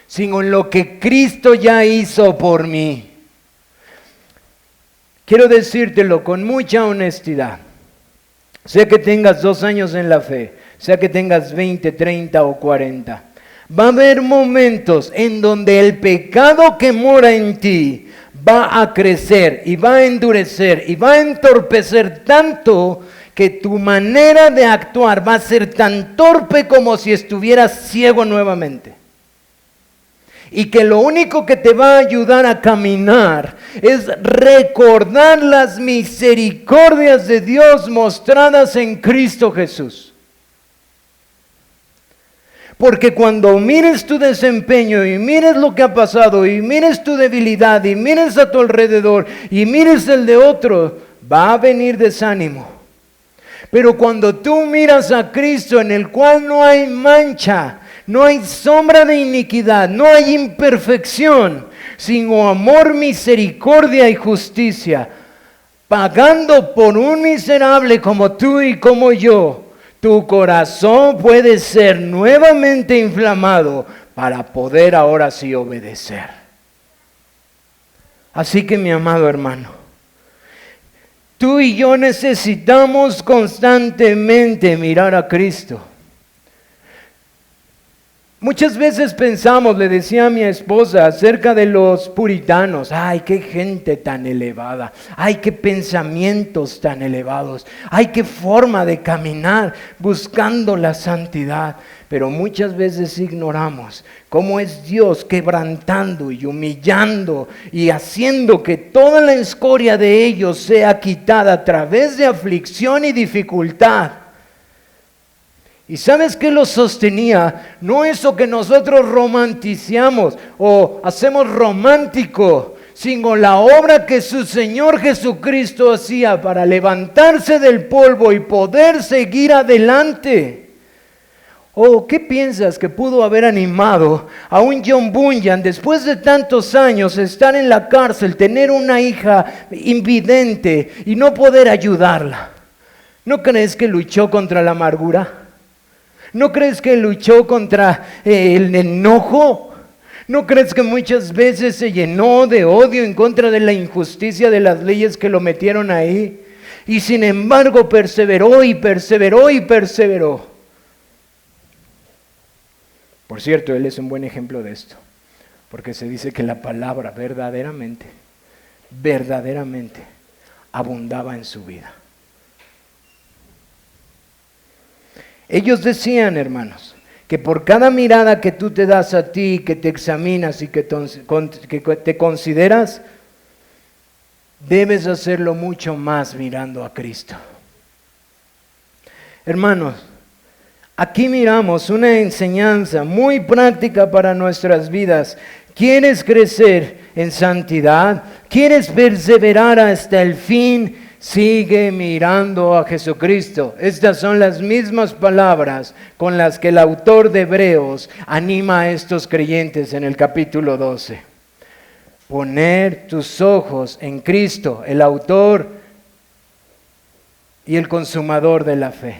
sino en lo que Cristo ya hizo por mí. Quiero decírtelo con mucha honestidad. Sea que tengas 2 años en la fe, sea que tengas 20, 30 o 40. Va a haber momentos en donde el pecado que mora en ti va a crecer y va a endurecer y va a entorpecer tanto que tu manera de actuar va a ser tan torpe como si estuvieras ciego nuevamente. Y que lo único que te va a ayudar a caminar es recordar las misericordias de Dios mostradas en Cristo Jesús. Porque cuando mires tu desempeño y mires lo que ha pasado y mires tu debilidad y mires a tu alrededor y mires el de otro, va a venir desánimo. Pero cuando tú miras a Cristo en el cual no hay mancha, no hay sombra de iniquidad, no hay imperfección, sino amor, misericordia y justicia, pagando por un miserable como tú y como yo. Tu corazón puede ser nuevamente inflamado para poder ahora sí obedecer. Así que mi amado hermano, tú y yo necesitamos constantemente mirar a Cristo. Muchas veces pensamos, le decía a mi esposa, acerca de los puritanos. Ay, qué gente tan elevada. Ay, qué pensamientos tan elevados. Ay, qué forma de caminar buscando la santidad. Pero muchas veces ignoramos cómo es Dios quebrantando y humillando y haciendo que toda la escoria de ellos sea quitada a través de aflicción y dificultad. ¿Y sabes qué los sostenía? No eso que nosotros romanticiamos o hacemos romántico, sino la obra que su Señor Jesucristo hacía para levantarse del polvo y poder seguir adelante. ¿O qué piensas que pudo haber animado a un John Bunyan después de tantos años estar en la cárcel, tener una hija invidente y no poder ayudarla? ¿No crees que luchó contra la amargura? ¿No crees que luchó contra el enojo? ¿No crees que muchas veces se llenó de odio en contra de la injusticia de las leyes que lo metieron ahí? Y sin embargo perseveró y perseveró y perseveró. Por cierto, él es un buen ejemplo de esto, porque se dice que la palabra verdaderamente abundaba en su vida. Ellos decían, hermanos, que por cada mirada que tú te das a ti, que te examinas y que te consideras, debes hacerlo mucho más mirando a Cristo. Hermanos, aquí miramos una enseñanza muy práctica para nuestras vidas. ¿Quieres crecer en santidad? ¿Quieres perseverar hasta el fin? Sigue mirando a Jesucristo. Estas son las mismas palabras con las que el autor de Hebreos anima a estos creyentes en el capítulo 12. Poner tus ojos en Cristo, el autor y el consumador de la fe,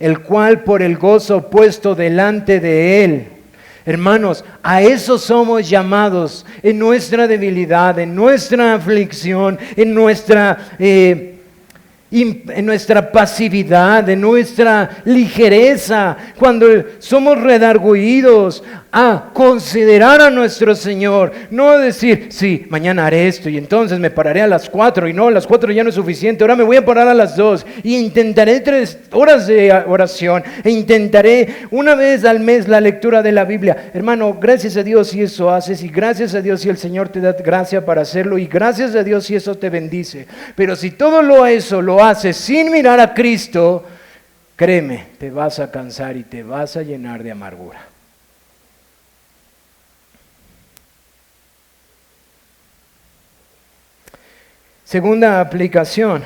el cual por el gozo puesto delante de él. Hermanos, a eso somos llamados en nuestra debilidad, en nuestra aflicción, en nuestra pasividad, en nuestra ligereza, cuando somos redargüidos, a considerar a nuestro Señor, no decir, sí, mañana haré esto y entonces me pararé a las 4 y no, a las 4 ya no es suficiente, ahora me voy a parar a las 2 y intentaré 3 horas de oración e intentaré una vez al mes la lectura de la Biblia. Hermano, gracias a Dios si eso haces y gracias a Dios si el Señor te da gracia para hacerlo y gracias a Dios si eso te bendice. Pero si todo eso lo haces sin mirar a Cristo, créeme, te vas a cansar y te vas a llenar de amargura. Segunda aplicación,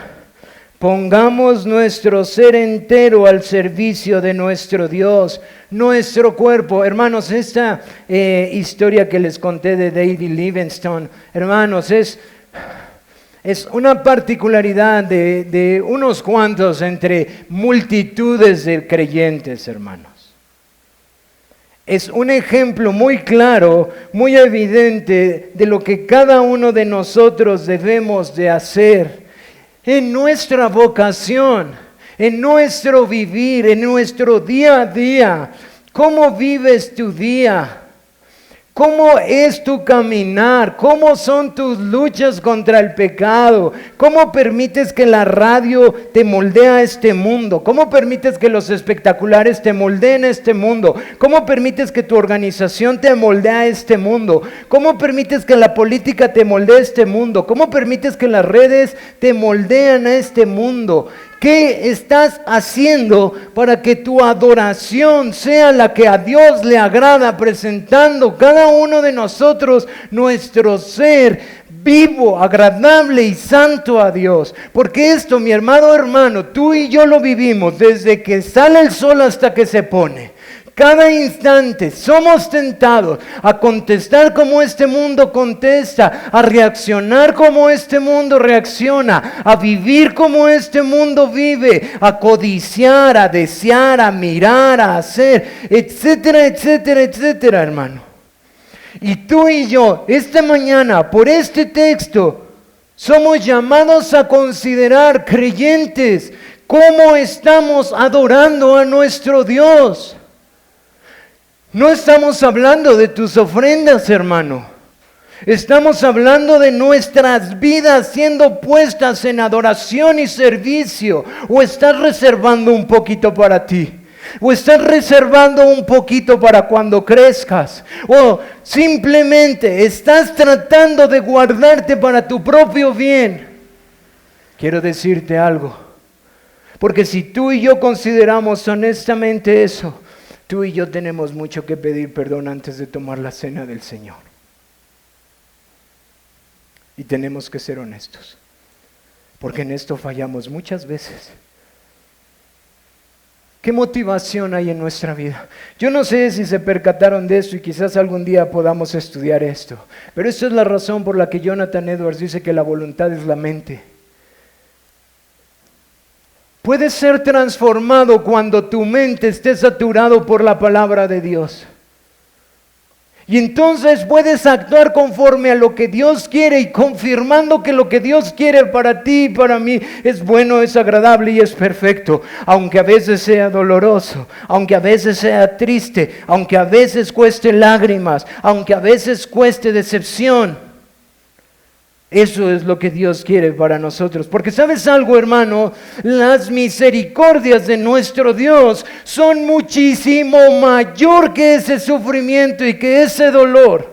pongamos nuestro ser entero al servicio de nuestro Dios, nuestro cuerpo. Hermanos, esta historia que les conté de David Livingstone, hermanos, es una particularidad de unos cuantos entre multitudes de creyentes, hermanos. Es un ejemplo muy claro, muy evidente de lo que cada uno de nosotros debemos de hacer en nuestra vocación, en nuestro vivir, en nuestro día a día. ¿Cómo vives tu día? ¿Cómo es tu caminar? ¿Cómo son tus luchas contra el pecado? ¿Cómo permites que la radio te moldee a este mundo? ¿Cómo permites que los espectaculares te moldeen a este mundo? ¿Cómo permites que tu organización te moldee a este mundo? ¿Cómo permites que la política te moldee a este mundo? ¿Cómo permites que las redes te moldean a este mundo? ¿Qué estás haciendo para que tu adoración sea la que a Dios le agrada, presentando cada uno de nosotros nuestro ser vivo, agradable y santo a Dios? Porque esto, mi hermano, tú y yo lo vivimos desde que sale el sol hasta que se pone. Cada instante somos tentados a contestar como este mundo contesta, a reaccionar como este mundo reacciona, a vivir como este mundo vive, a codiciar, a desear, a mirar, a hacer, etcétera, etcétera, etcétera, hermano. Y tú y yo, esta mañana, por este texto, somos llamados a considerar, creyentes, cómo estamos adorando a nuestro Dios. No estamos hablando de tus ofrendas, hermano. Estamos hablando de nuestras vidas siendo puestas en adoración y servicio. ¿O estás reservando un poquito para ti? ¿O estás reservando un poquito para cuando crezcas? ¿O simplemente estás tratando de guardarte para tu propio bien? Quiero decirte algo. Porque si tú y yo consideramos honestamente eso, tú y yo tenemos mucho que pedir perdón antes de tomar la cena del Señor. Y tenemos que ser honestos, porque en esto fallamos muchas veces. ¿Qué motivación hay en nuestra vida? Yo no sé si se percataron de esto y quizás algún día podamos estudiar esto, pero esta es la razón por la que Jonathan Edwards dice que la voluntad es la mente. Puedes ser transformado cuando tu mente esté saturado por la palabra de Dios. Y entonces puedes actuar conforme a lo que Dios quiere y confirmando que lo que Dios quiere para ti y para mí es bueno, es agradable y es perfecto. Aunque a veces sea doloroso, aunque a veces sea triste, aunque a veces cueste lágrimas, aunque a veces cueste decepción. Eso es lo que Dios quiere para nosotros. Porque ¿sabes algo, hermano? Las misericordias de nuestro Dios son muchísimo mayor que ese sufrimiento y que ese dolor.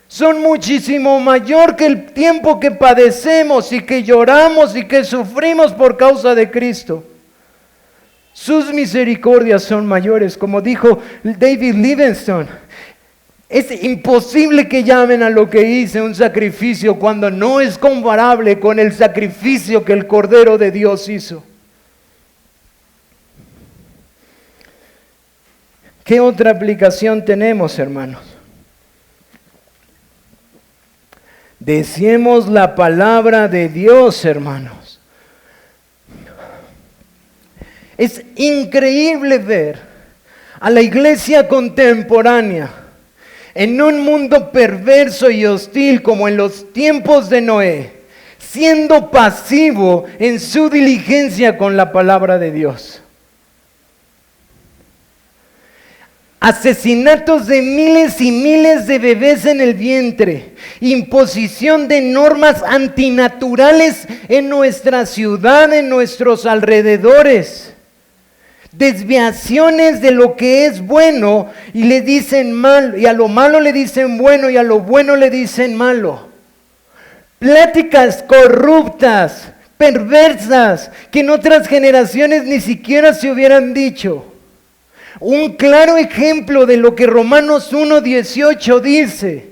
Son muchísimo mayor que el tiempo que padecemos y que lloramos y que sufrimos por causa de Cristo. Sus misericordias son mayores, como dijo David Livingstone. Es imposible que llamen a lo que hice un sacrificio cuando no es comparable con el sacrificio que el Cordero de Dios hizo. ¿Qué otra aplicación tenemos, hermanos? Deseemos la palabra de Dios, hermanos. Es increíble ver a la iglesia contemporánea en un mundo perverso y hostil como en los tiempos de Noé, siendo pasivo en su diligencia con la palabra de Dios. Asesinatos de miles y miles de bebés en el vientre, imposición de normas antinaturales en nuestra ciudad, en nuestros alrededores. Desviaciones de lo que es bueno y le dicen mal, y a lo malo le dicen bueno y a lo bueno le dicen malo. Pláticas corruptas, perversas, que en otras generaciones ni siquiera se hubieran dicho. Un claro ejemplo de lo que Romanos 1:18 dice.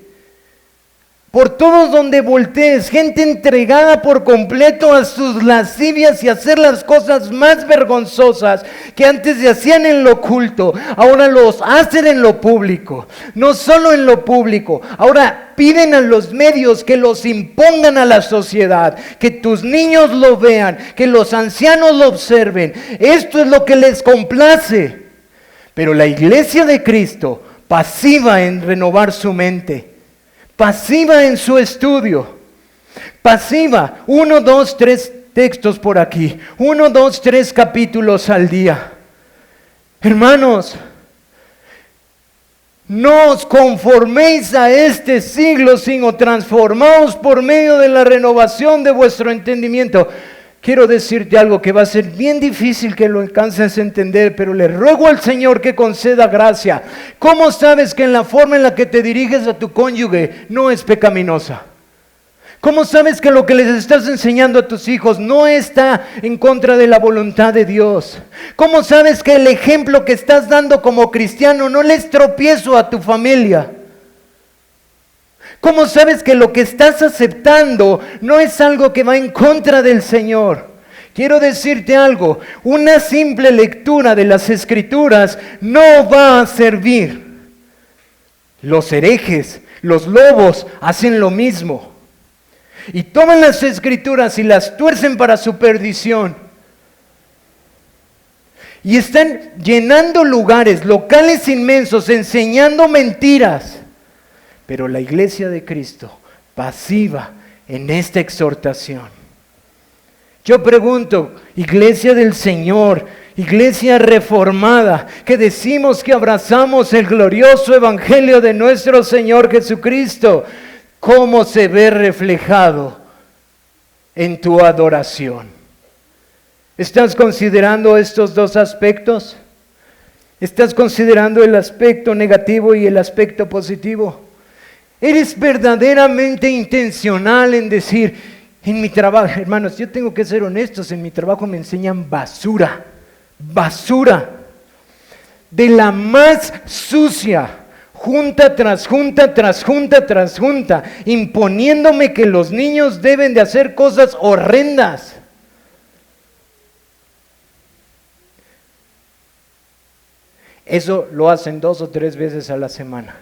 Por todos donde voltees, gente entregada por completo a sus lascivias y a hacer las cosas más vergonzosas que antes se hacían en lo oculto, ahora los hacen en lo público. No solo en lo público, ahora piden a los medios que los impongan a la sociedad, que tus niños lo vean, que los ancianos lo observen. Esto es lo que les complace. Pero la iglesia de Cristo, pasiva en renovar su mente, pasiva en su estudio, pasiva, 1, 2, 3 textos por aquí, 1, 2, 3 capítulos al día. Hermanos, no os conforméis a este siglo, sino transformaos por medio de la renovación de vuestro entendimiento. Quiero decirte algo que va a ser bien difícil que lo alcances a entender, pero le ruego al Señor que conceda gracia. ¿Cómo sabes que en la forma en la que te diriges a tu cónyuge no es pecaminosa? ¿Cómo sabes que lo que les estás enseñando a tus hijos no está en contra de la voluntad de Dios? ¿Cómo sabes que el ejemplo que estás dando como cristiano no le es tropiezo a tu familia? ¿Cómo sabes que lo que estás aceptando no es algo que va en contra del Señor? Quiero decirte algo, una simple lectura de las Escrituras no va a servir. Los herejes, los lobos hacen lo mismo. Y toman las Escrituras y las tuercen para su perdición. Y están llenando lugares, locales inmensos, enseñando mentiras. Pero la iglesia de Cristo, pasiva en esta exhortación. Yo pregunto, iglesia del Señor, iglesia reformada, que decimos que abrazamos el glorioso evangelio de nuestro Señor Jesucristo, ¿cómo se ve reflejado en tu adoración? ¿Estás considerando estos dos aspectos? ¿Estás considerando el aspecto negativo y el aspecto positivo? ¿Eres verdaderamente intencional en decir, en mi trabajo, hermanos, yo tengo que ser honestos, en mi trabajo me enseñan basura, de la más sucia, junta tras junta, tras junta, tras junta, imponiéndome que los niños deben de hacer cosas horrendas. Eso lo hacen 2 o 3 veces a la semana.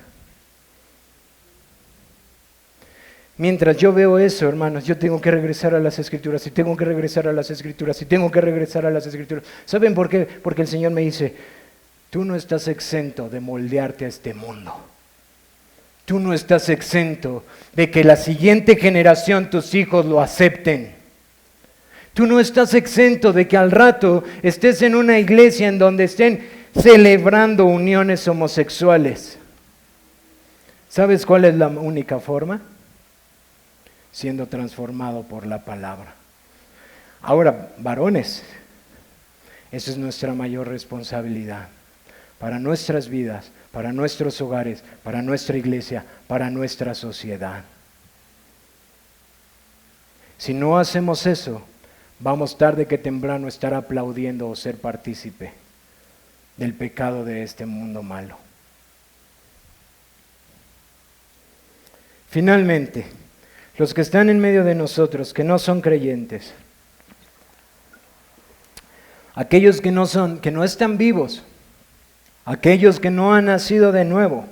Mientras yo veo eso, hermanos, yo tengo que regresar a las Escrituras, y tengo que regresar a las Escrituras, y tengo que regresar a las Escrituras. ¿Saben por qué? Porque el Señor me dice, tú no estás exento de moldearte a este mundo. Tú no estás exento de que la siguiente generación, tus hijos, lo acepten. Tú no estás exento de que al rato estés en una iglesia en donde estén celebrando uniones homosexuales. ¿Sabes cuál es la única forma? Siendo transformado por la palabra. Ahora, varones, esa es nuestra mayor responsabilidad para nuestras vidas, para nuestros hogares, para nuestra iglesia, para nuestra sociedad. Si no hacemos eso, vamos tarde que temprano estar aplaudiendo o ser partícipe del pecado de este mundo malo. Finalmente, los que están en medio de nosotros, que no son creyentes, aquellos que no están vivos, aquellos que no han nacido de nuevo,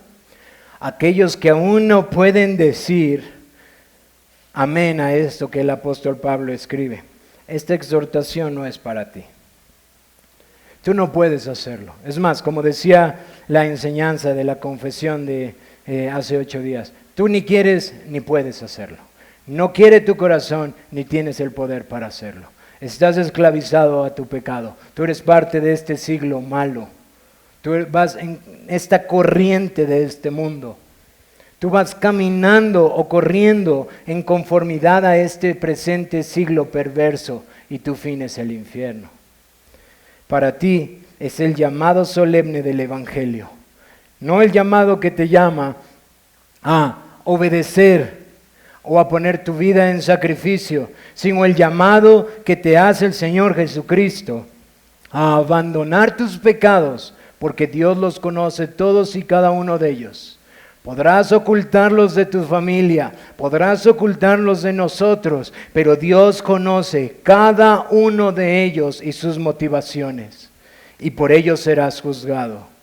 aquellos que aún no pueden decir amén a esto que el apóstol Pablo escribe. Esta exhortación no es para ti. Tú no puedes hacerlo. Es más, como decía la enseñanza de la confesión de hace 8 días, tú ni quieres ni puedes hacerlo. No quiere tu corazón ni tienes el poder para hacerlo. Estás esclavizado a tu pecado. Tú eres parte de este siglo malo. Tú vas en esta corriente de este mundo. Tú vas caminando o corriendo en conformidad a este presente siglo perverso y tu fin es el infierno. Para ti es el llamado solemne del Evangelio. No el llamado que te llama a obedecer o a poner tu vida en sacrificio, sino el llamado que te hace el Señor Jesucristo a abandonar tus pecados, porque Dios los conoce todos y cada uno de ellos. Podrás ocultarlos de tu familia, podrás ocultarlos de nosotros, pero Dios conoce cada uno de ellos y sus motivaciones, y por ello serás juzgado.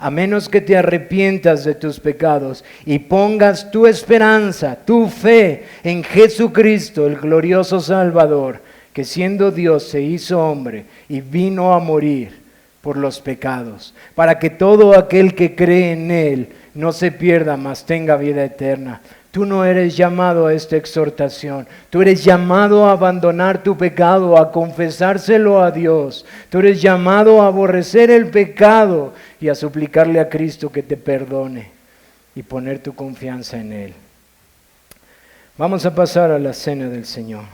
A menos que te arrepientas de tus pecados y pongas tu esperanza, tu fe en Jesucristo, el glorioso Salvador, que siendo Dios se hizo hombre y vino a morir por los pecados, para que todo aquel que cree en Él no se pierda, mas tenga vida eterna. Tú no eres llamado a esta exhortación. Tú eres llamado a abandonar tu pecado, a confesárselo a Dios. Tú eres llamado a aborrecer el pecado y a suplicarle a Cristo que te perdone y poner tu confianza en Él. Vamos a pasar a la cena del Señor.